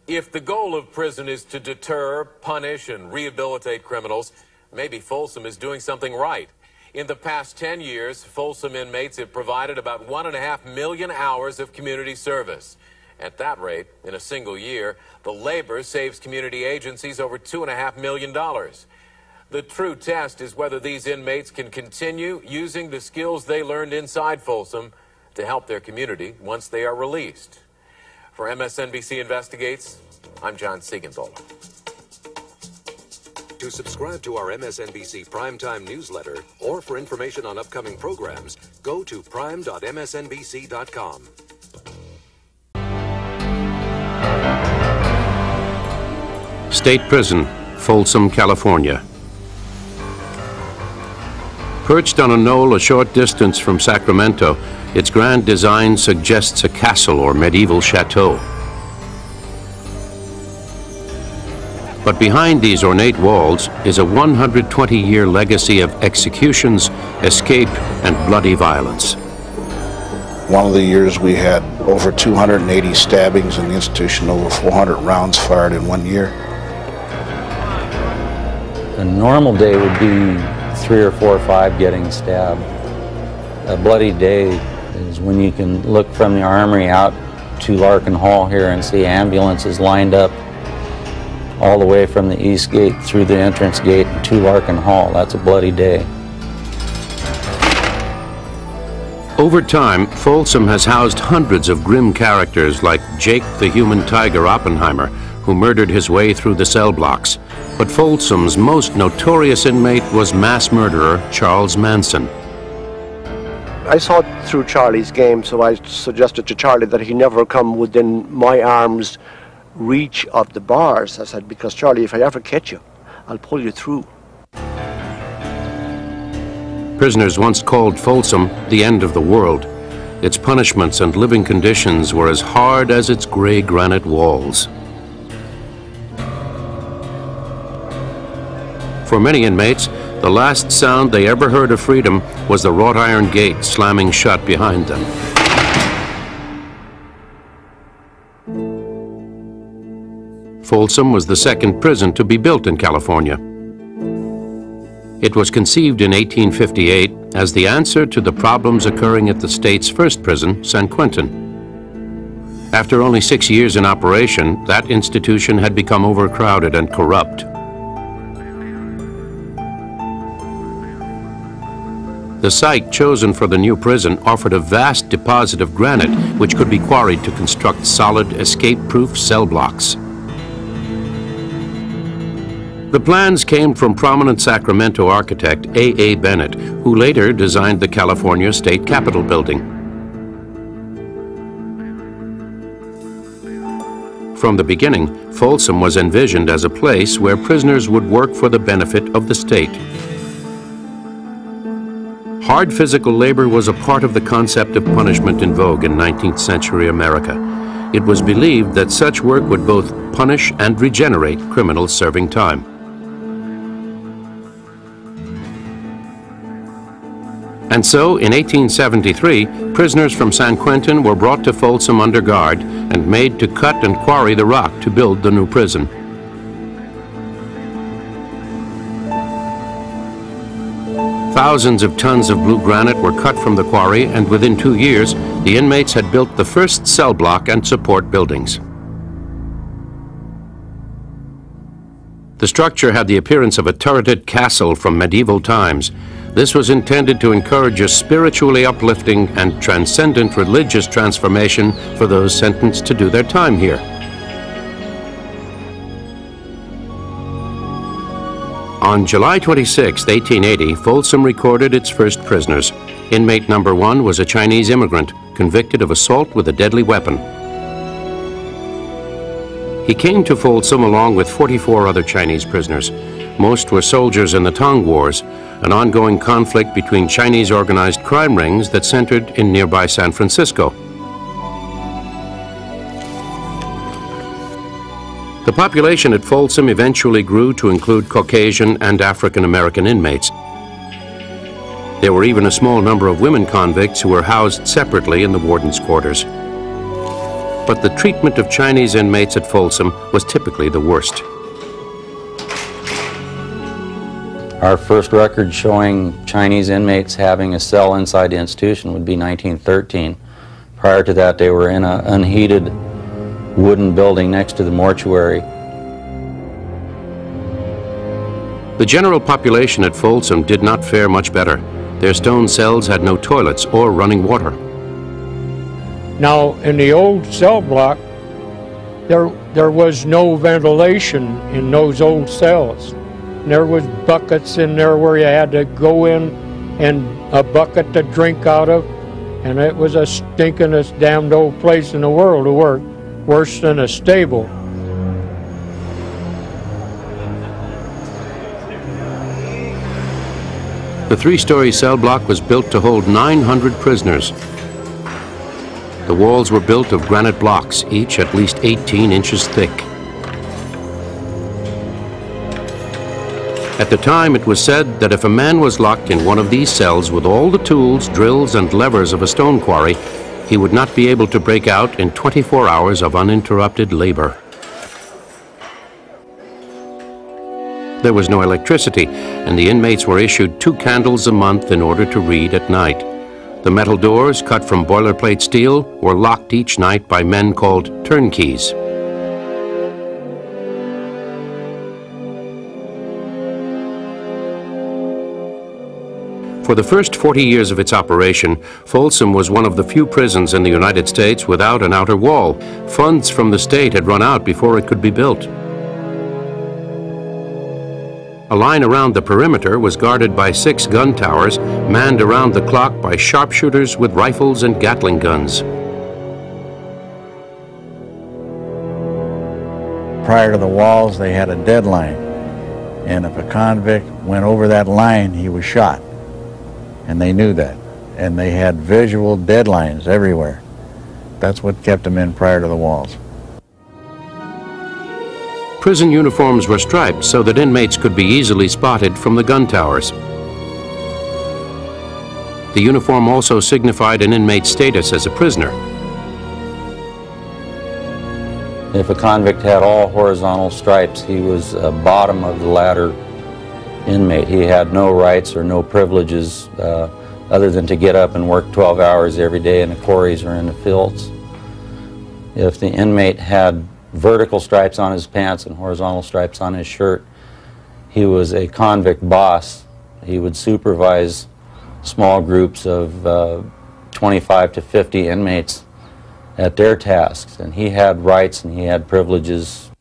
If the goal of prison is to deter, punish, and rehabilitate criminals, maybe Folsom is doing something right. In the past 10 years, Folsom inmates have provided about 1.5 million hours of community service. At that rate, in a single year, the labor saves community agencies over $2.5 million. The true test is whether these inmates can continue using the skills they learned inside Folsom to help their community once they are released. For MSNBC Investigates, I'm John Siegenthaler. To subscribe to our MSNBC Primetime newsletter or for information on upcoming programs, go to prime.msnbc.com. State Prison, Folsom, California. Perched on a knoll a short distance from Sacramento, its grand design suggests a castle or medieval chateau. But behind these ornate walls is a 120-year legacy of executions, escape, and bloody violence. One of the years we had over 280 stabbings in the institution, over 400 rounds fired in 1 year. A normal day would be 3 or 4 or 5 getting stabbed. A bloody day is when you can look from the armory out to Larkin Hall here and see ambulances lined up all the way from the east gate through the entrance gate to Larkin Hall. That's a bloody day. Over time, Folsom has housed hundreds of grim characters like Jake the Human Tiger Oppenheimer, who murdered his way through the cell blocks. But Folsom's most notorious inmate was mass murderer Charles Manson. I saw it through Charlie's game, so I suggested to Charlie that he never come within my arm's reach of the bars. I said, because Charlie, if I ever catch you, I'll pull you through. Prisoners once called Folsom the end of the world. Its punishments and living conditions were as hard as its gray granite walls. For many inmates, the last sound they ever heard of freedom was the wrought iron gate slamming shut behind them. Folsom was the second prison to be built in California. It was conceived in 1858 as the answer to the problems occurring at the state's first prison, San Quentin. After only 6 years in operation, that institution had become overcrowded and corrupt. The site chosen for the new prison offered a vast deposit of granite which could be quarried to construct solid, escape-proof cell blocks. The plans came from prominent Sacramento architect A.A. Bennett, who later designed the California State Capitol building. From the beginning, Folsom was envisioned as a place where prisoners would work for the benefit of the state. Hard physical labor was a part of the concept of punishment in vogue in 19th century America. It was believed that such work would both punish and regenerate criminals serving time. And so, in 1873, prisoners from San Quentin were brought to Folsom under guard and made to cut and quarry the rock to build the new prison. Thousands of tons of blue granite were cut from the quarry, and within 2 years, the inmates had built the first cell block and support buildings. The structure had the appearance of a turreted castle from medieval times. This was intended to encourage a spiritually uplifting and transcendent religious transformation for those sentenced to do their time here. On July 26, 1880, Folsom recorded its first prisoners. Inmate number 1 was a Chinese immigrant convicted of assault with a deadly weapon. He came to Folsom along with 44 other Chinese prisoners. Most were soldiers in the Tong Wars, an ongoing conflict between Chinese organized crime rings that centered in nearby San Francisco. The population at Folsom eventually grew to include Caucasian and African American inmates. There were even a small number of women convicts who were housed separately in the warden's quarters. But the treatment of Chinese inmates at Folsom was typically the worst. Our first record showing Chinese inmates having a cell inside the institution would be 1913. Prior to that, they were in an unheated wooden building next to the mortuary. The general population at Folsom did not fare much better. Their stone cells had no toilets or running water. Now, in the old cell block, there was no ventilation in those old cells. There was buckets in there where you had to go in and a bucket to drink out of, and it was a stinkingest damned old place in the world to work, worse than a stable. The 3-story cell block was built to hold 900 prisoners. The walls were built of granite blocks, each at least 18 inches thick. At the time, it was said that if a man was locked in one of these cells with all the tools, drills, and levers of a stone quarry, he would not be able to break out in 24 hours of uninterrupted labor. There was no electricity, and the inmates were issued 2 candles a month in order to read at night. The metal doors, cut from boilerplate steel, were locked each night by men called turnkeys. For the first 40 years of its operation, Folsom was one of the few prisons in the United States without an outer wall. Funds from the state had run out before it could be built. A line around the perimeter was guarded by 6 gun towers, manned around the clock by sharpshooters with rifles and Gatling guns. Prior to the walls, they had a deadline, and if a convict went over that line, he was shot. And they knew that, and they had visual deadlines everywhere. That's what kept them in prior to the walls. Prison uniforms were striped so that inmates could be easily spotted from the gun towers. The uniform also signified an inmate's status as a prisoner. If a convict had all horizontal stripes, he was a bottom of the ladder inmate. He had no rights or no privileges other than to get up and work 12 hours every day in the quarries or in the fields. If the inmate had vertical stripes on his pants and horizontal stripes on his shirt, he was a convict boss. He would supervise small groups of 25 to 50 inmates at their tasks, and he had rights and he had privileges.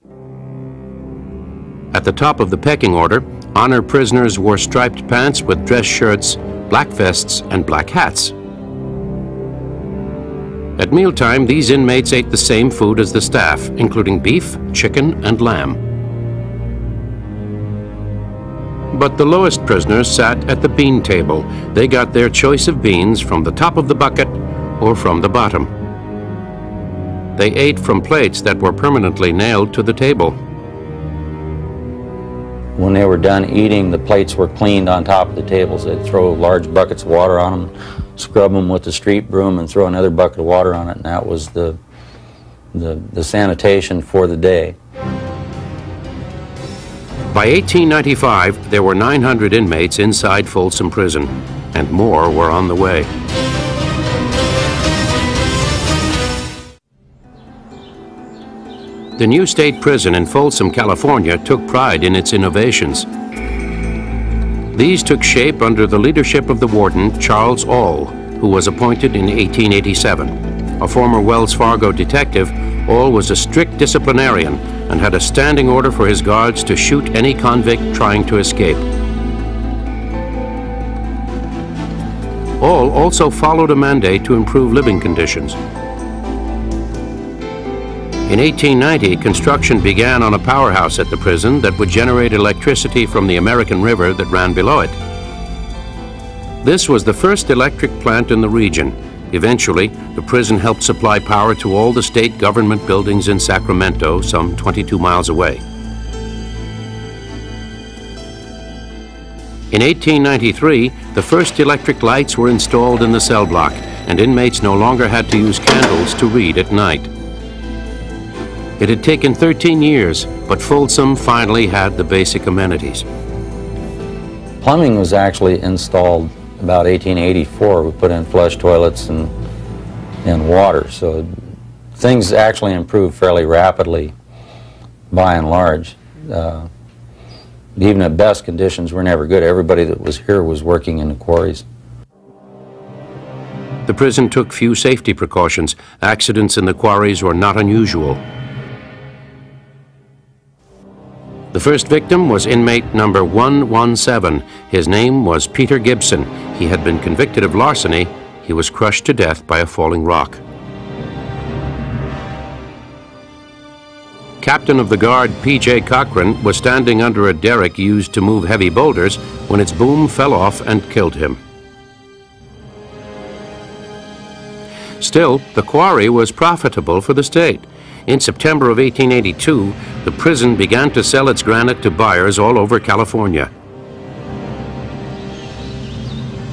At the top of the pecking order, honor prisoners wore striped pants with dress shirts, black vests, and black hats. At mealtime, these inmates ate the same food as the staff, including beef, chicken, and lamb. But the lowest prisoners sat at the bean table. They got their choice of beans from the top of the bucket or from the bottom. They ate from plates that were permanently nailed to the table. When they were done eating, the plates were cleaned on top of the tables. They'd throw large buckets of water on them, scrub them with the street broom, and throw another bucket of water on it, and that was the sanitation for the day. By 1895, there were 900 inmates inside Folsom Prison, and more were on the way. The new state prison in Folsom, California took pride in its innovations. These took shape under the leadership of the warden, Charles All, who was appointed in 1887. A former Wells Fargo detective, All was a strict disciplinarian and had a standing order for his guards to shoot any convict trying to escape. All also followed a mandate to improve living conditions. In 1890, construction began on a powerhouse at the prison that would generate electricity from the American River that ran below it. This was the first electric plant in the region. Eventually, the prison helped supply power to all the state government buildings in Sacramento, some 22 miles away. In 1893, the first electric lights were installed in the cell block, and inmates no longer had to use candles to read at night. It had taken 13 years, but Folsom finally had the basic amenities. Plumbing was actually installed about 1884. We put in flush toilets and water, so things actually improved fairly rapidly by and large. Even at best, conditions were never good. Everybody that was here was working in the quarries. The prison took few safety precautions. Accidents in the quarries were not unusual. The first victim was inmate number 117. His name was Peter Gibson. He had been convicted of larceny. He was crushed to death by a falling rock. Captain of the guard P.J. Cochran was standing under a derrick used to move heavy boulders when its boom fell off and killed him. Still, the quarry was profitable for the state. In September of 1882, the prison began to sell its granite to buyers all over California.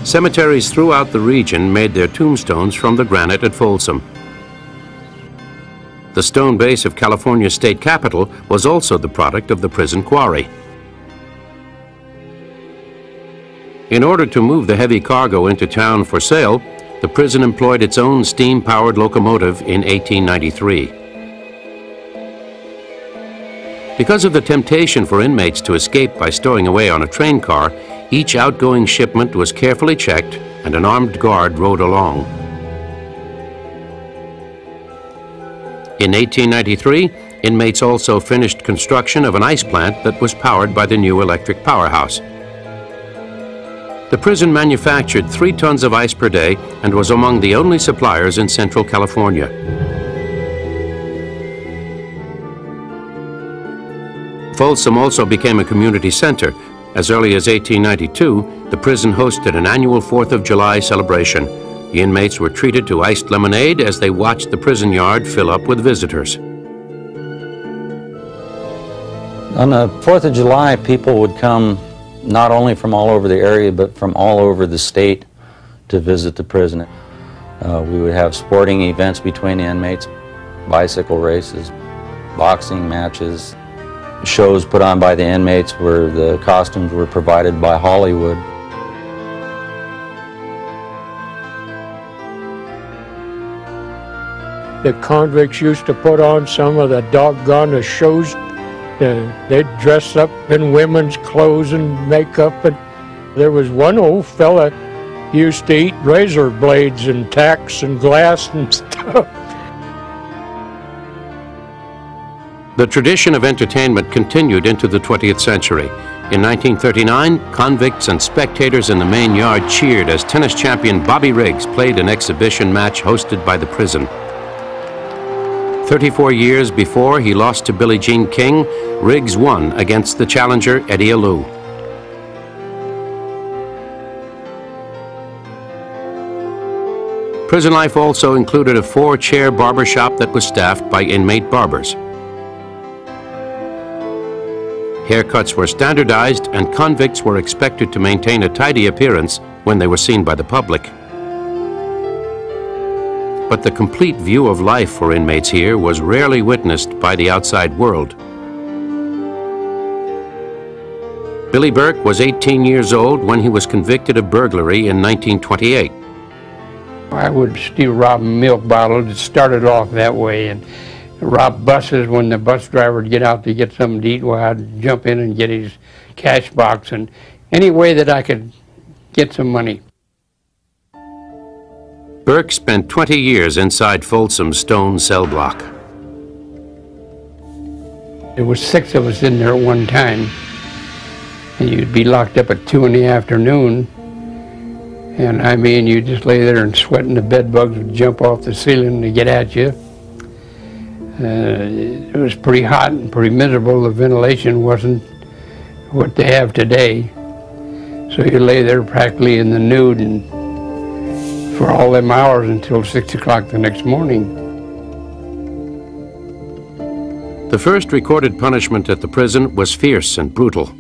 Cemeteries throughout the region made their tombstones from the granite at Folsom. The stone base of California's state capitol was also the product of the prison quarry. In order to move the heavy cargo into town for sale, the prison employed its own steam-powered locomotive in 1893. Because of the temptation for inmates to escape by stowing away on a train car, each outgoing shipment was carefully checked and an armed guard rode along. In 1893, inmates also finished construction of an ice plant that was powered by the new electric powerhouse. The prison manufactured 3 tons of ice per day and was among the only suppliers in Central California. Folsom also became a community center. As early as 1892, the prison hosted an annual 4th of July celebration. The inmates were treated to iced lemonade as they watched the prison yard fill up with visitors. On the 4th of July, people would come not only from all over the area, but from all over the state to visit the prison. We would have sporting events between the inmates, bicycle races, boxing matches, shows put on by the inmates where the costumes were provided by Hollywood. The convicts used to put on some of the doggone shows. They'd dress up in women's clothes and makeup. And there was one old fella He used to eat razor blades and tacks and glass and stuff. The tradition of entertainment continued into the 20th century. In 1939, convicts and spectators in the main yard cheered as tennis champion Bobby Riggs played an exhibition match hosted by the prison. 34 years before he lost to Billie Jean King, Riggs won against the challenger Eddie Alou. Prison life also included a 4-chair barber shop that was staffed by inmate barbers. Haircuts were standardized and convicts were expected to maintain a tidy appearance when they were seen by the public. But the complete view of life for inmates here was rarely witnessed by the outside world. Billy Burke was 18 years old when he was convicted of burglary in 1928. I would steal rob milk bottles. It started off that way, and rob buses when the bus driver would get out to get something to eat. Well, I'd jump in and get his cash box, and any way that I could get some money. Burke spent 20 years inside Folsom's stone cell block. There was 6 of us in there at one time, and you'd be locked up at 2 in the afternoon. And I mean, you just lay there and sweat, and the bed bugs would jump off the ceiling to get at you. It was pretty hot and pretty miserable. The ventilation wasn't what they have today. So you lay there practically in the nude and for all them hours until 6 o'clock the next morning. The first recorded punishment at the prison was fierce and brutal.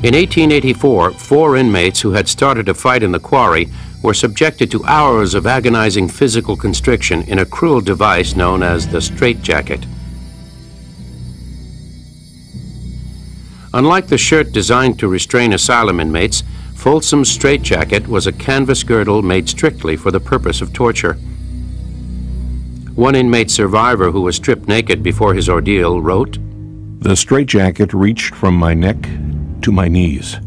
In 1884, 4 inmates who had started a fight in the quarry were subjected to hours of agonizing physical constriction in a cruel device known as the straitjacket. Unlike the shirt designed to restrain asylum inmates, Folsom's straitjacket was a canvas girdle made strictly for the purpose of torture. One inmate survivor who was stripped naked before his ordeal wrote, "The straitjacket reached from my neck to my knees.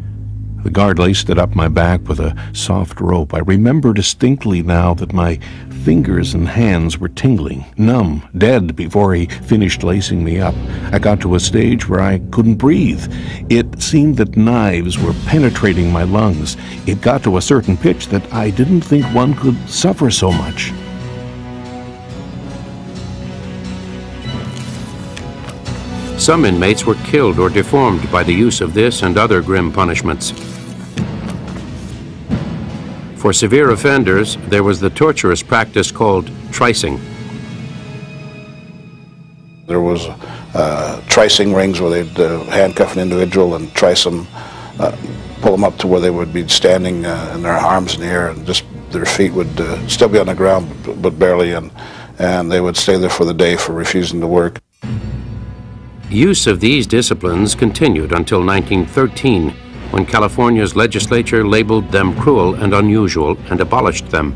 The guard laced it up my back with a soft rope. I remember distinctly now that my fingers and hands were tingling, numb, dead before he finished lacing me up. I got to a stage where I couldn't breathe. It seemed that knives were penetrating my lungs. It got to a certain pitch that I didn't think one could suffer so much." Some inmates were killed or deformed by the use of this and other grim punishments. For severe offenders, there was the torturous practice called tricing. There was tricing rings where they'd handcuff an individual and trice them, pull them up to where they would be standing and their arms in the air, and just their feet would still be on the ground but barely, and they would stay there for the day for refusing to work. Use of these disciplines continued until 1913, when California's legislature labeled them cruel and unusual and abolished them.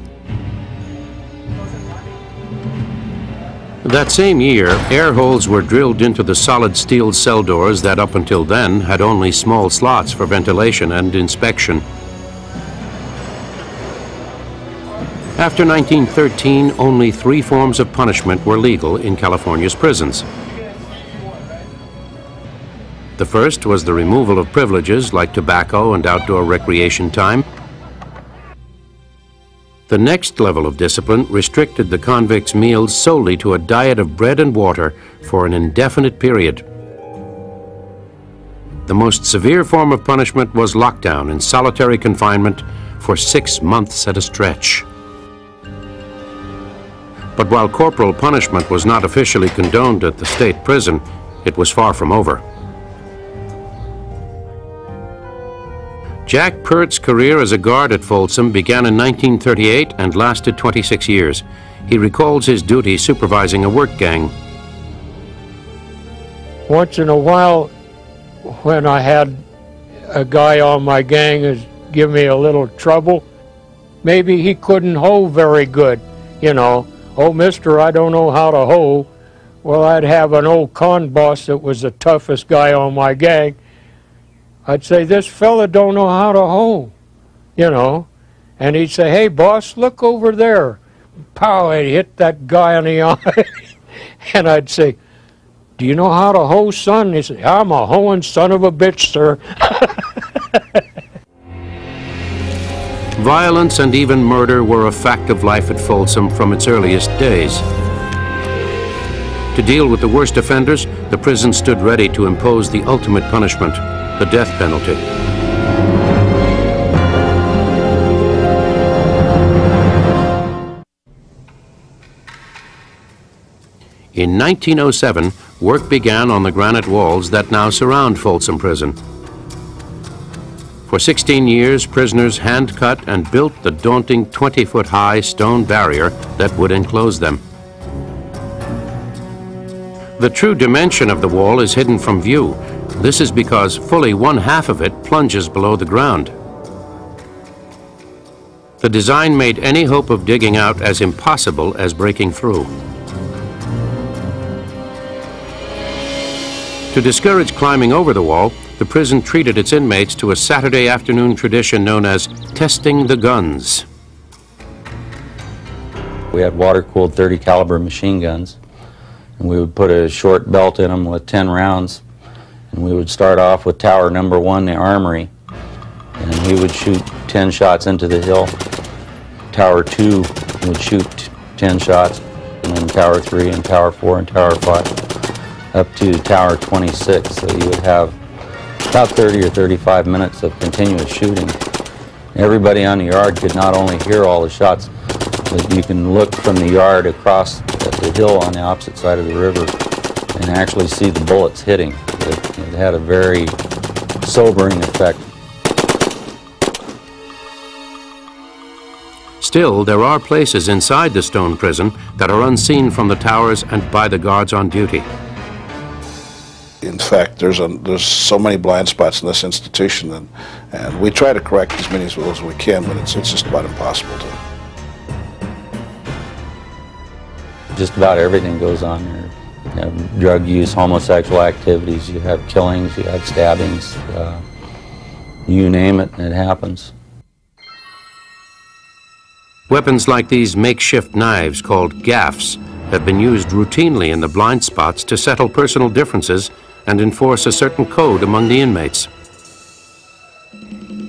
That same year, air holes were drilled into the solid steel cell doors that up until then had only small slots for ventilation and inspection. After 1913, only 3 forms of punishment were legal in California's prisons. The first was the removal of privileges like tobacco and outdoor recreation time. The next level of discipline restricted the convicts' meals solely to a diet of bread and water for an indefinite period. The most severe form of punishment was lockdown in solitary confinement for 6 months at a stretch. But while corporal punishment was not officially condoned at the state prison, it was far from over. Jack Pert's career as a guard at Folsom began in 1938 and lasted 26 years. He recalls his duty supervising a work gang. Once in a while, when I had a guy on my gang give me a little trouble, maybe he couldn't hoe very good, you know. "Oh, mister, I don't know how to hoe." Well, I'd have an old con boss that was the toughest guy on my gang. I'd say, "This fella don't know how to hoe." you know, and he'd say, "Hey, boss, look over there." Pow, I'd hit that guy on the eye. And I'd say, "Do you know how to hoe, son?" He said, "I'm a hoeing son of a bitch, sir." Violence and even murder were a fact of life at Folsom from its earliest days. To deal with the worst offenders, the prison stood ready to impose the ultimate punishment, the death penalty. In 1907, work began on the granite walls that now surround Folsom Prison. For 16 years, prisoners hand-cut and built the daunting 20-foot-high stone barrier that would enclose them. The true dimension of the wall is hidden from view. This is because fully one-half of it plunges below the ground. The design made any hope of digging out as impossible as breaking through. To discourage climbing over the wall, the prison treated its inmates to a Saturday afternoon tradition known as testing the guns. We had water-cooled 30 caliber machine guns, and we would put a short belt in them with 10 rounds, and we would start off with tower number 1, the armory, and we would shoot 10 shots into the hill. Tower 2 would shoot 10 shots, and then tower 3 and tower 4 and tower 5 up to tower 26. So you would have about 30 or 35 minutes of continuous shooting. Everybody on the yard could not only hear all the shots, but you can look from the yard across at the hill on the opposite side of the river and actually see the bullets hitting. It had a very sobering effect. Still, there are places inside the stone prison that are unseen from the towers and by the guards on duty. In fact, there's so many blind spots in this institution, and we try to correct as many of those as we can, but it's just about impossible to. Just about everything goes on there. You have drug use, homosexual activities, you have killings, you have stabbings, you name it, and it happens. Weapons like these makeshift knives called gaffs have been used routinely in the blind spots to settle personal differences and enforce a certain code among the inmates.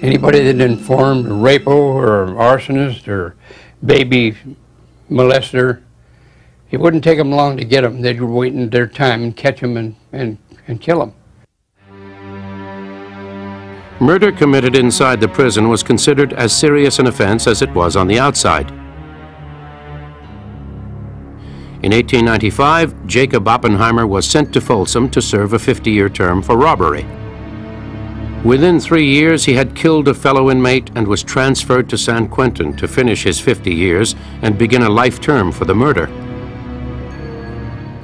Anybody that informed a rapo or arsonist or baby molester, it wouldn't take them long to get them. They'd wait in their time and catch them and kill them. Murder committed inside the prison was considered as serious an offense as it was on the outside. In 1895, Jacob Oppenheimer was sent to Folsom to serve a 50-year term for robbery. Within 3 years, he had killed a fellow inmate and was transferred to San Quentin to finish his 50 years and begin a life term for the murder.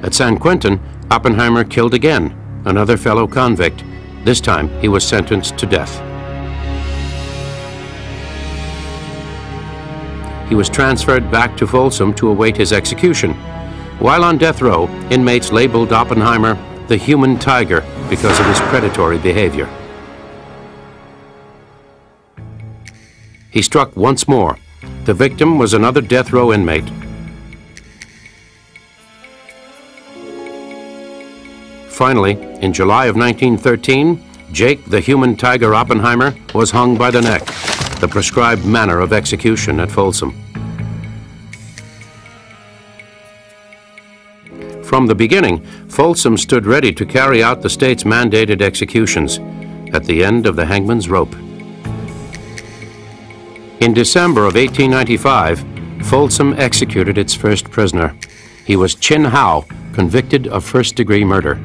At San Quentin, Oppenheimer killed again, another fellow convict. This time, he was sentenced to death. He was transferred back to Folsom to await his execution. While on death row, inmates labeled Oppenheimer the human tiger because of his predatory behavior. He struck once more. The victim was another death row inmate. Finally, in July of 1913, Jake the human tiger Oppenheimer was hung by the neck, the prescribed manner of execution at Folsom. From the beginning, Folsom stood ready to carry out the state's mandated executions at the end of the hangman's rope. In December of 1895, Folsom executed its first prisoner. He was Chin Howe, convicted of first-degree murder.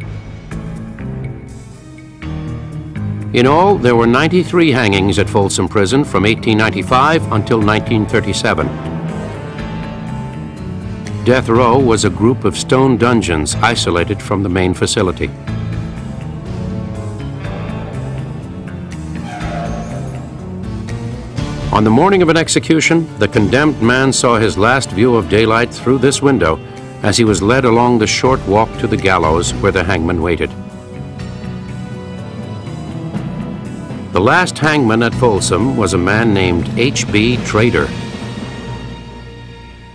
In all, there were 93 hangings at Folsom Prison from 1895 until 1937. Death Row was a group of stone dungeons isolated from the main facility. On the morning of an execution, the condemned man saw his last view of daylight through this window as he was led along the short walk to the gallows where the hangman waited. The last hangman at Folsom was a man named H.B. Trader.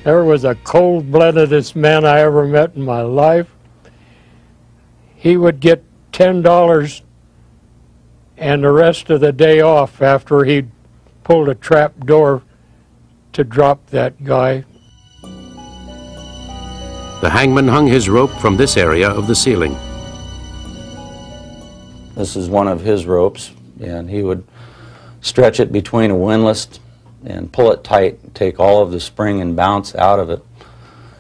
There was the cold-bloodedest man I ever met in my life. He would get $10 and the rest of the day off after he'd pulled a trap door to drop that guy. The hangman hung his rope from this area of the ceiling. This is one of his ropes, and he would stretch it between a windlass and pull it tight, take all of the spring and bounce out of it.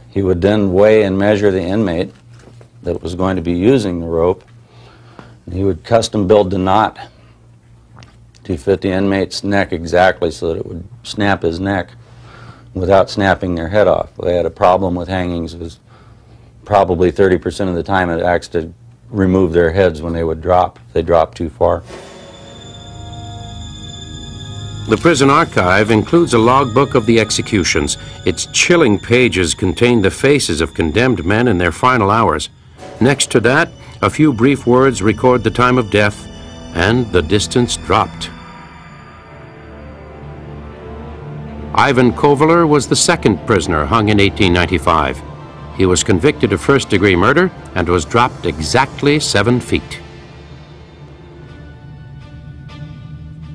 He would then weigh and measure the inmate that was going to be using the rope. And he would custom build the knot to fit the inmate's neck exactly so that it would snap his neck without snapping their head off. They had a problem with hangings. It was probably 30% of the time it acts to remove their heads when they would drop, if they dropped too far. The prison archive includes a logbook of the executions. Its chilling pages contain the faces of condemned men in their final hours. Next to that, a few brief words record the time of death and the distance dropped. Ivan Kovaler was the second prisoner hung in 1895. He was convicted of first-degree murder and was dropped exactly 7 feet.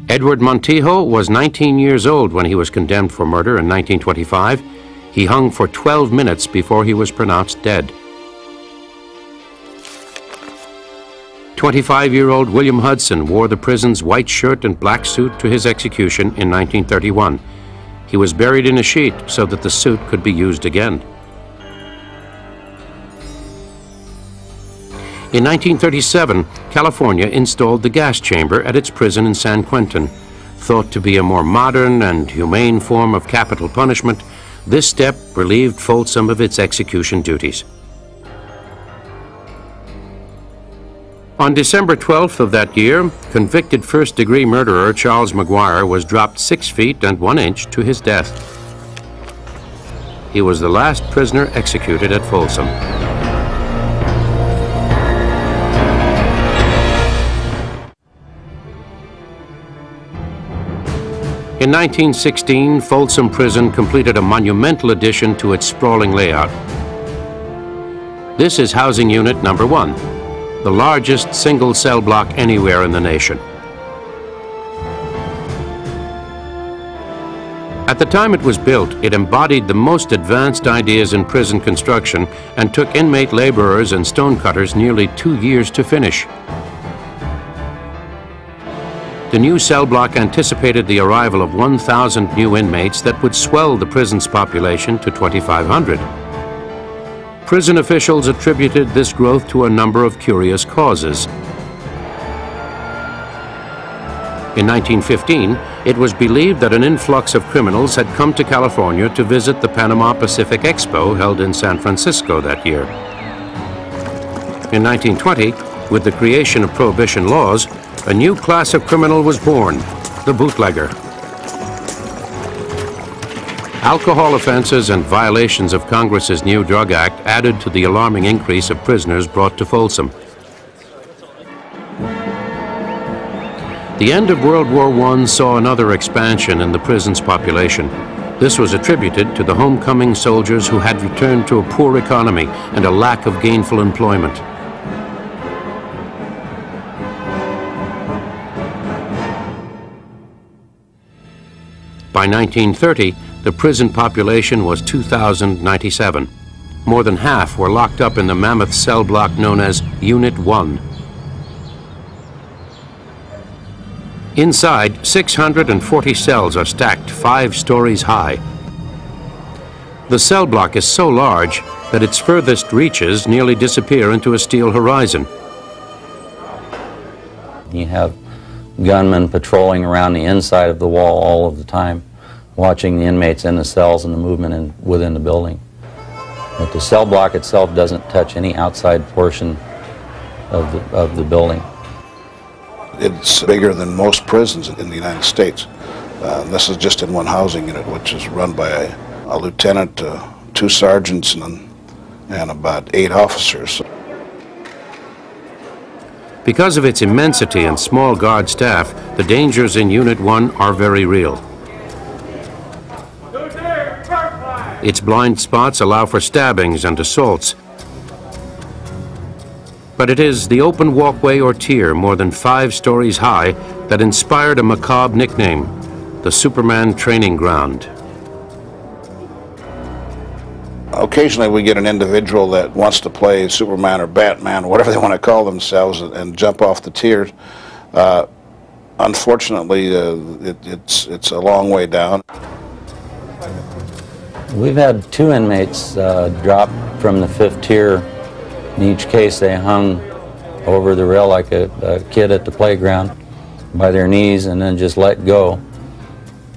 Edward Montijo was 19 years old when he was condemned for murder in 1925. He hung for 12 minutes before he was pronounced dead. 25-year-old William Hudson wore the prison's white shirt and black suit to his execution in 1931. He was buried in a sheet so that the suit could be used again. In 1937, California installed the gas chamber at its prison in San Quentin. Thought to be a more modern and humane form of capital punishment, this step relieved Folsom of its execution duties. On December 12th of that year, convicted first-degree murderer Charles McGuire was dropped 6 feet and 1 inch to his death. He was the last prisoner executed at Folsom. In 1916, Folsom Prison completed a monumental addition to its sprawling layout. This is housing unit number 1, the largest single cell block anywhere in the nation. At the time it was built, it embodied the most advanced ideas in prison construction and took inmate laborers and stonecutters nearly 2 years to finish. The new cell block anticipated the arrival of 1,000 new inmates that would swell the prison's population to 2,500. Prison officials attributed this growth to a number of curious causes. In 1915, it was believed that an influx of criminals had come to California to visit the Panama Pacific Expo held in San Francisco that year. In 1920, with the creation of prohibition laws, a new class of criminal was born, the bootlegger. Alcohol offenses and violations of Congress's new Drug Act added to the alarming increase of prisoners brought to Folsom. The end of World War I saw another expansion in the prison's population. This was attributed to the homecoming soldiers who had returned to a poor economy and a lack of gainful employment. By 1930, the prison population was 2,097. More than half were locked up in the mammoth cell block known as Unit 1. Inside, 640 cells are stacked 5 stories high. The cell block is so large that its furthest reaches nearly disappear into a steel horizon. You have gunmen patrolling around the inside of the wall all of the time, watching the inmates in the cells and the movement within the building. But the cell block itself doesn't touch any outside portion of the building. It's bigger than most prisons in the United States. This is just in one housing unit, which is run by a lieutenant, 2 sergeants, and about 8 officers. Because of its immensity and small guard staff, the dangers in Unit 1 are very real. Its blind spots allow for stabbings and assaults. But it is the open walkway or tier more than 5 stories high that inspired a macabre nickname, the Superman Training Ground. Occasionally we get an individual that wants to play Superman or Batman, or whatever they want to call themselves, and jump off the tiers. Unfortunately, it's a long way down. We've had 2 inmates drop from the 5th tier. In each case, they hung over the rail like a kid at the playground by their knees and then just let go.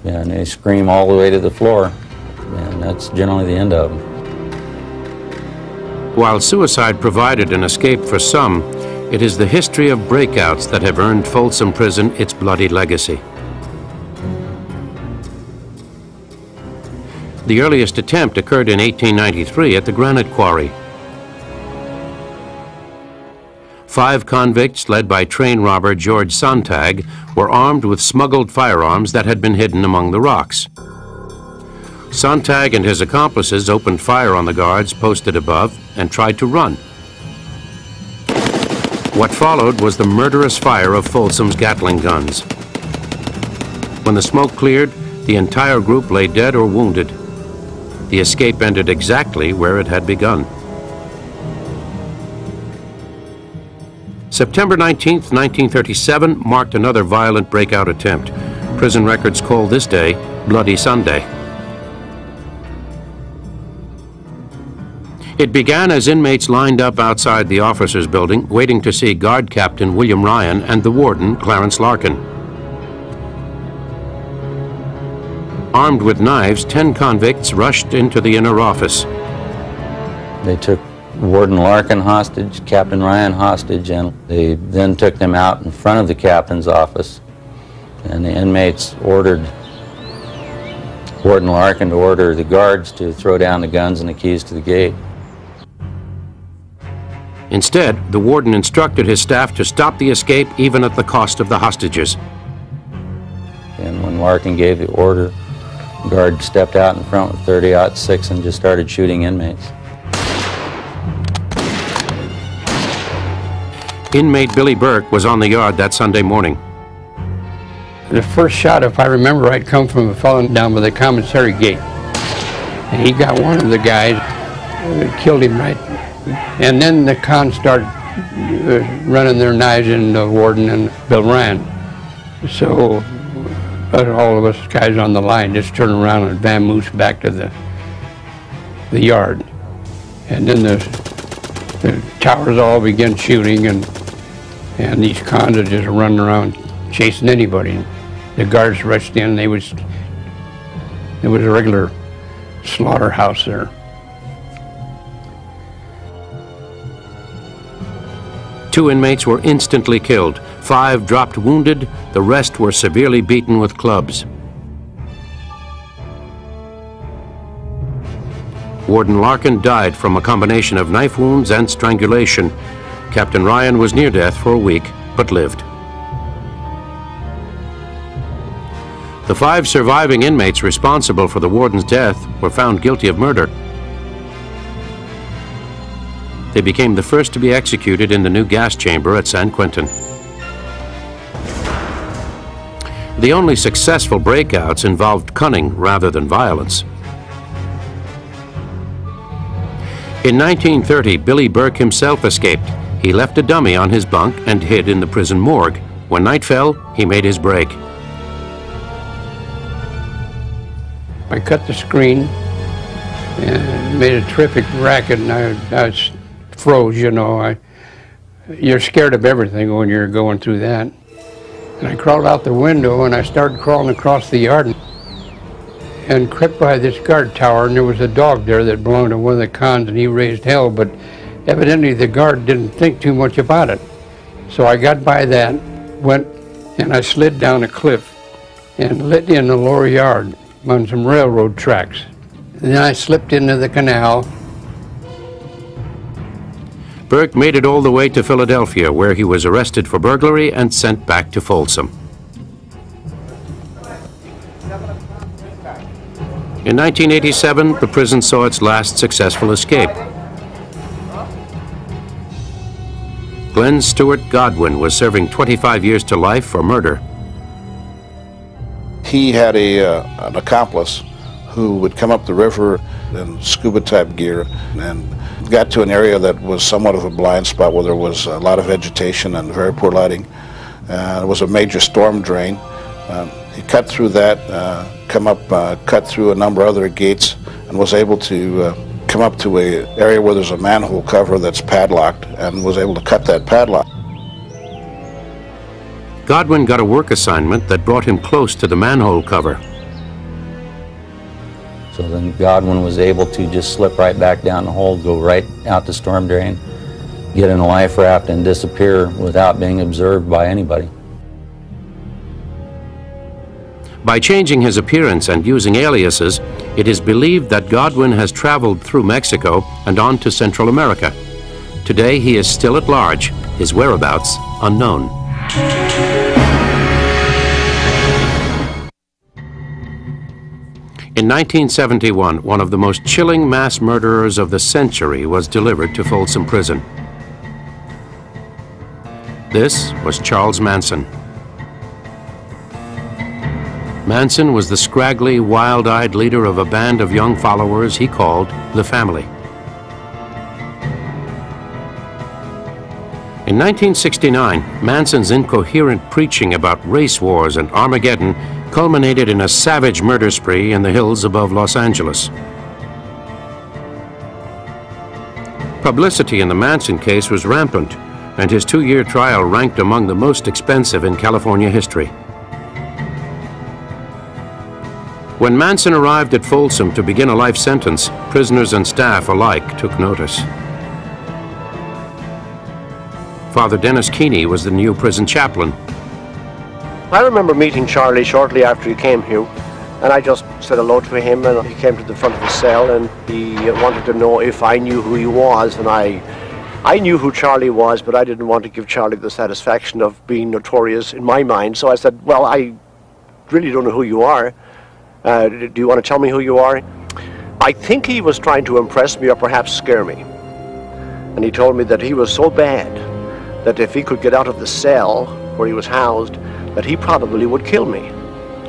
And they scream all the way to the floor, and that's generally the end of them. While suicide provided an escape for some, it is the history of breakouts that have earned Folsom Prison its bloody legacy. The earliest attempt occurred in 1893 at the Granite Quarry. 5 convicts, led by train robber George Sontag, were armed with smuggled firearms that had been hidden among the rocks. Sontag and his accomplices opened fire on the guards posted above and tried to run. What followed was the murderous fire of Folsom's Gatling guns. When the smoke cleared, the entire group lay dead or wounded. The escape ended exactly where it had begun. September 19, 1937 marked another violent breakout attempt. Prison records call this day Bloody Sunday. It began as inmates lined up outside the officers' building, waiting to see Guard Captain William Ryan and the warden, Clarence Larkin. Armed with knives, 10 convicts rushed into the inner office. They took Warden Larkin hostage, Captain Ryan hostage, and they then took them out in front of the captain's office. And the inmates ordered Warden Larkin to order the guards to throw down the guns and the keys to the gate. Instead, the warden instructed his staff to stop the escape even at the cost of the hostages. And when Larkin gave the order, the guard stepped out in front with .30-06 and just started shooting inmates. Inmate Billy Burke was on the yard that Sunday morning. The first shot, if I remember right, come from a fellow down by the commissary gate. And he got one of the guys, killed him right. And then the cons started running their knives into the warden and Bill Ryan. So all of us guys on the line just turned around and vamoosed back to the yard. And then the towers all began shooting, and these cons are just running around chasing anybody. The guards rushed in. It was a regular slaughterhouse there. 2 inmates were instantly killed. 5 dropped wounded. The rest were severely beaten with clubs. Warden Larkin died from a combination of knife wounds and strangulation. Captain Ryan was near death for a week, but lived. The 5 surviving inmates responsible for the warden's death were found guilty of murder. They became the first to be executed in the new gas chamber at San Quentin. The only successful breakouts involved cunning rather than violence. In 1930, Billy Burke himself escaped. He left a dummy on his bunk and hid in the prison morgue. When night fell, he made his break. I cut the screen and made a terrific racket, and I froze, you know. You're scared of everything when you're going through that. And I crawled out the window and I started crawling across the yard and crept by this guard tower, and there was a dog there that belonged to one of the cons, and he raised hell, but evidently the guard didn't think too much about it. So I got by that, went, and I slid down a cliff and lit in the lower yard on some railroad tracks. And then I slipped into the canal. Burke made it all the way to Philadelphia, where he was arrested for burglary and sent back to Folsom. In 1987, the prison saw its last successful escape. Glenn Stewart Godwin was serving 25 years to life for murder. He had an accomplice who would come up the river in scuba-type gear and got to an area that was somewhat of a blind spot where there was a lot of vegetation and very poor lighting. It was a major storm drain. He cut through that, cut through a number of other gates, and was able to come up to an area where there's a manhole cover that's padlocked, and was able to cut that padlock. Godwin got a work assignment that brought him close to the manhole cover. So then Godwin was able to just slip right back down the hole, go right out the storm drain, get in a life raft, and disappear without being observed by anybody. By changing his appearance and using aliases, it is believed that Godwin has traveled through Mexico and on to Central America. Today he is still at large, his whereabouts unknown. In 1971, one of the most chilling mass murderers of the century was delivered to Folsom Prison. This was Charles Manson. Manson was the scraggly, wild-eyed leader of a band of young followers he called the Family. In 1969, Manson's incoherent preaching about race wars and Armageddon culminated in a savage murder spree in the hills above Los Angeles. Publicity in the Manson case was rampant, and his 2-year trial ranked among the most expensive in California history. When Manson arrived at Folsom to begin a life sentence, prisoners and staff alike took notice. Father Dennis Keeney was the new prison chaplain. I remember meeting Charlie shortly after he came here, and I just said hello to him, and he came to the front of the cell, and he wanted to know if I knew who he was, and I knew who Charlie was, but I didn't want to give Charlie the satisfaction of being notorious in my mind, so I said, well, I really don't know who you are. Do you want to tell me who you are? I think he was trying to impress me or perhaps scare me. And he told me that he was so bad that if he could get out of the cell where he was housed, that he probably would kill me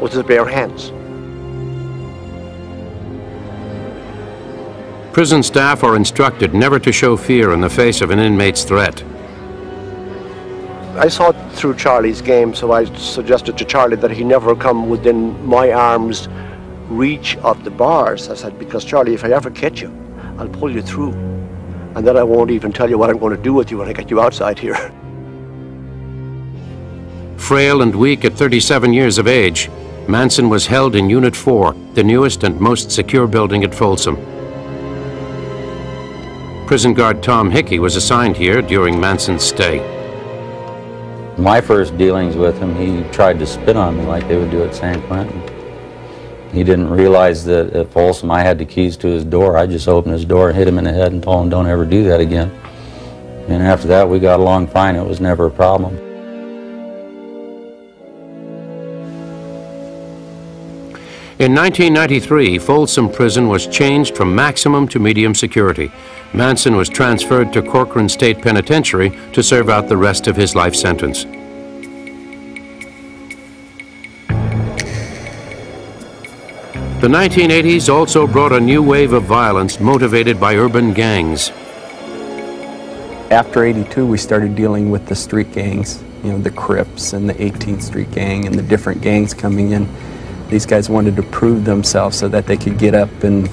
with his bare hands. Prison staff are instructed never to show fear in the face of an inmate's threat. I saw it through Charlie's game, so I suggested to Charlie that he never come within my arm's reach of the bars. I said, because Charlie, if I ever catch you, I'll pull you through. And then I won't even tell you what I'm going to do with you when I get you outside here. Frail and weak at 37 years of age, Manson was held in Unit 4, the newest and most secure building at Folsom. Prison guard Tom Hickey was assigned here during Manson's stay. My first dealings with him, he tried to spit on me like they would do at San Quentin. He didn't realize that at Folsom I had the keys to his door. I just opened his door, hit him in the head, and told him, don't ever do that again. And after that, we got along fine. It was never a problem. In 1993, Folsom Prison was changed from maximum to medium security. Manson was transferred to Corcoran State Penitentiary to serve out the rest of his life sentence. The 1980s also brought a new wave of violence motivated by urban gangs. After '82, we started dealing with the street gangs, you know, the Crips and the 18th Street Gang and the different gangs coming in. These guys wanted to prove themselves so that they could get up and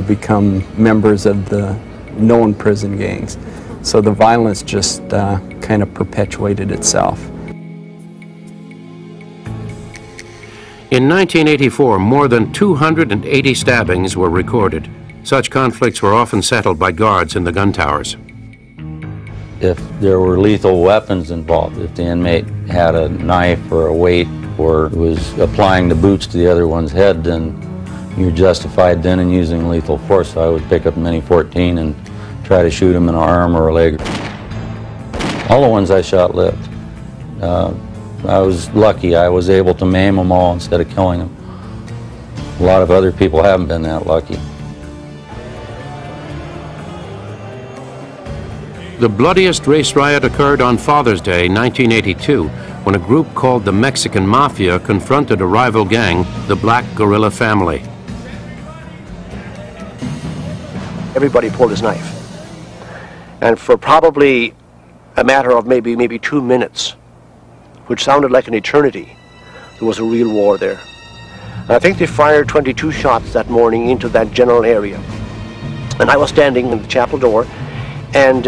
become members of the known prison gangs. So the violence just kind of perpetuated itself. In 1984, more than 280 stabbings were recorded. Such conflicts were often settled by guards in the gun towers. If there were lethal weapons involved, if the inmate had a knife or a weight or was applying the boots to the other one's head, then you're justified then in using lethal force. So I would pick up Mini 14 and try to shoot them in an arm or a leg. All the ones I shot lived. I was lucky. I was able to maim them all instead of killing them. A lot of other people haven't been that lucky. The bloodiest race riot occurred on Father's Day, 1982, when a group called the Mexican Mafia confronted a rival gang, the Black Guerrilla Family. Everybody pulled his knife. And for probably a matter of maybe 2 minutes, which sounded like an eternity, there was a real war there. And I think they fired 22 shots that morning into that general area. And I was standing in the chapel door, and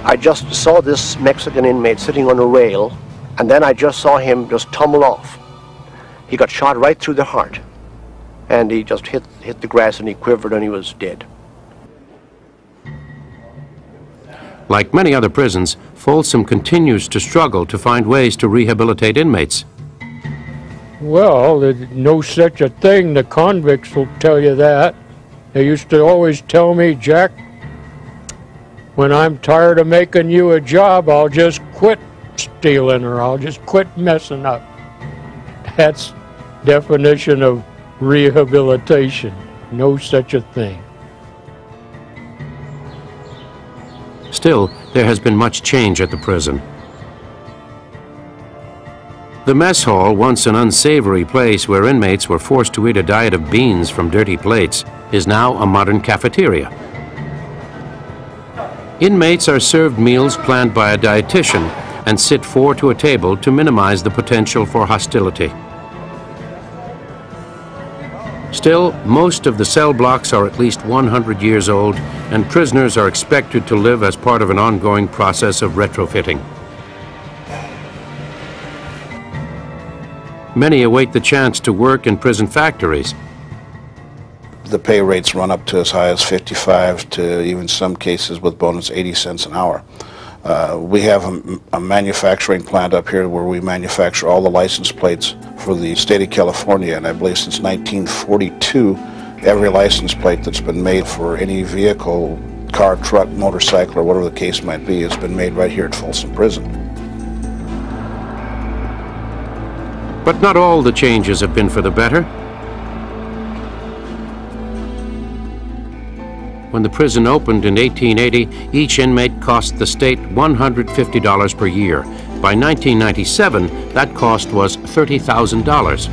I just saw this Mexican inmate sitting on a rail, and then I just saw him just tumble off. He got shot right through the heart, and he just hit the grass, and he quivered, and he was dead. Like many other prisons, Folsom continues to struggle to find ways to rehabilitate inmates. Well, there's no such a thing. The convicts will tell you that. They used to always tell me, Jack, when I'm tired of making you a job, I'll just quit stealing or I'll just quit messing up. That's definition of rehabilitation. No such a thing. Still, there has been much change at the prison. The mess hall, once an unsavory place where inmates were forced to eat a diet of beans from dirty plates, is now a modern cafeteria. Inmates are served meals planned by a dietitian and sit 4 to a table to minimize the potential for hostility. Still, most of the cell blocks are at least 100 years old, and prisoners are expected to live as part of an ongoing process of retrofitting. Many await the chance to work in prison factories. The pay rates run up to as high as 55 to even some cases with bonus 80 cents an hour. We have a manufacturing plant up here where we manufacture all the license plates for the state of California, and I believe since 1942 every license plate that's been made for any vehicle, car, truck, motorcycle, or whatever the case might be, has been made right here at Folsom Prison. But not all the changes have been for the better. When the prison opened in 1880, each inmate cost the state $150 per year. By 1997, that cost was $30,000.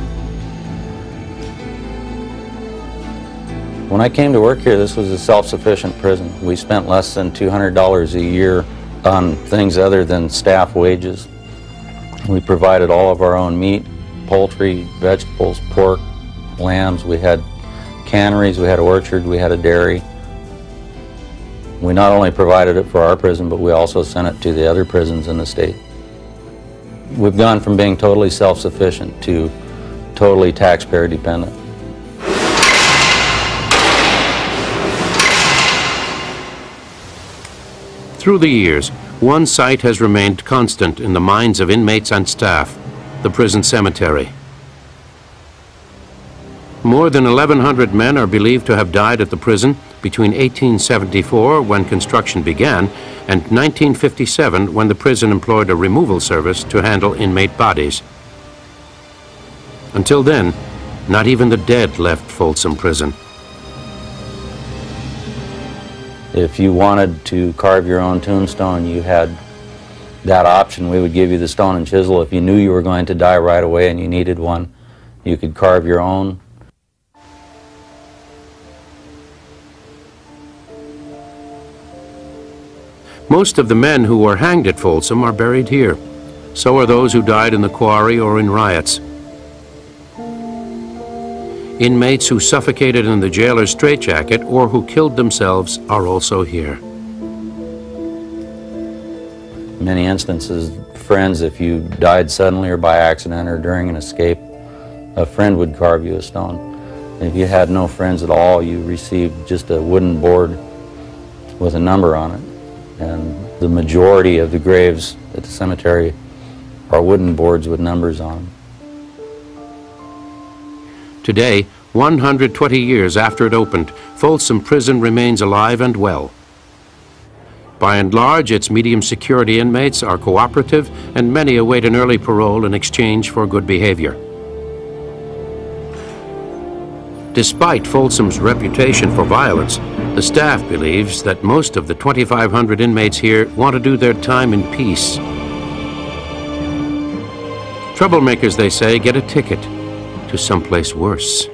When I came to work here, this was a self-sufficient prison. We spent less than $200 a year on things other than staff wages. We provided all of our own meat, poultry, vegetables, pork, lambs. We had canneries, we had an orchard, we had a dairy. We not only provided it for our prison, but we also sent it to the other prisons in the state. We've gone from being totally self-sufficient to totally taxpayer dependent. Through the years, one site has remained constant in the minds of inmates and staff: the prison cemetery. More than 1,100 men are believed to have died at the prison between 1874, when construction began, and 1957, when the prison employed a removal service to handle inmate bodies. Until then, not even the dead left Folsom Prison. If you wanted to carve your own tombstone, you had that option. We would give you the stone and chisel. If you knew you were going to die right away and you needed one, you could carve your own. Most of the men who were hanged at Folsom are buried here. So are those who died in the quarry or in riots. Inmates who suffocated in the jailer's straitjacket or who killed themselves are also here. In many instances, friends, if you died suddenly or by accident or during an escape, a friend would carve you a stone. And if you had no friends at all, you received just a wooden board with a number on it. And the majority of the graves at the cemetery are wooden boards with numbers on them. Today, 120 years after it opened, Folsom Prison remains alive and well. By and large, its medium security inmates are cooperative, and many await an early parole in exchange for good behavior. Despite Folsom's reputation for violence, the staff believes that most of the 2,500 inmates here want to do their time in peace. Troublemakers, they say, get a ticket to someplace worse.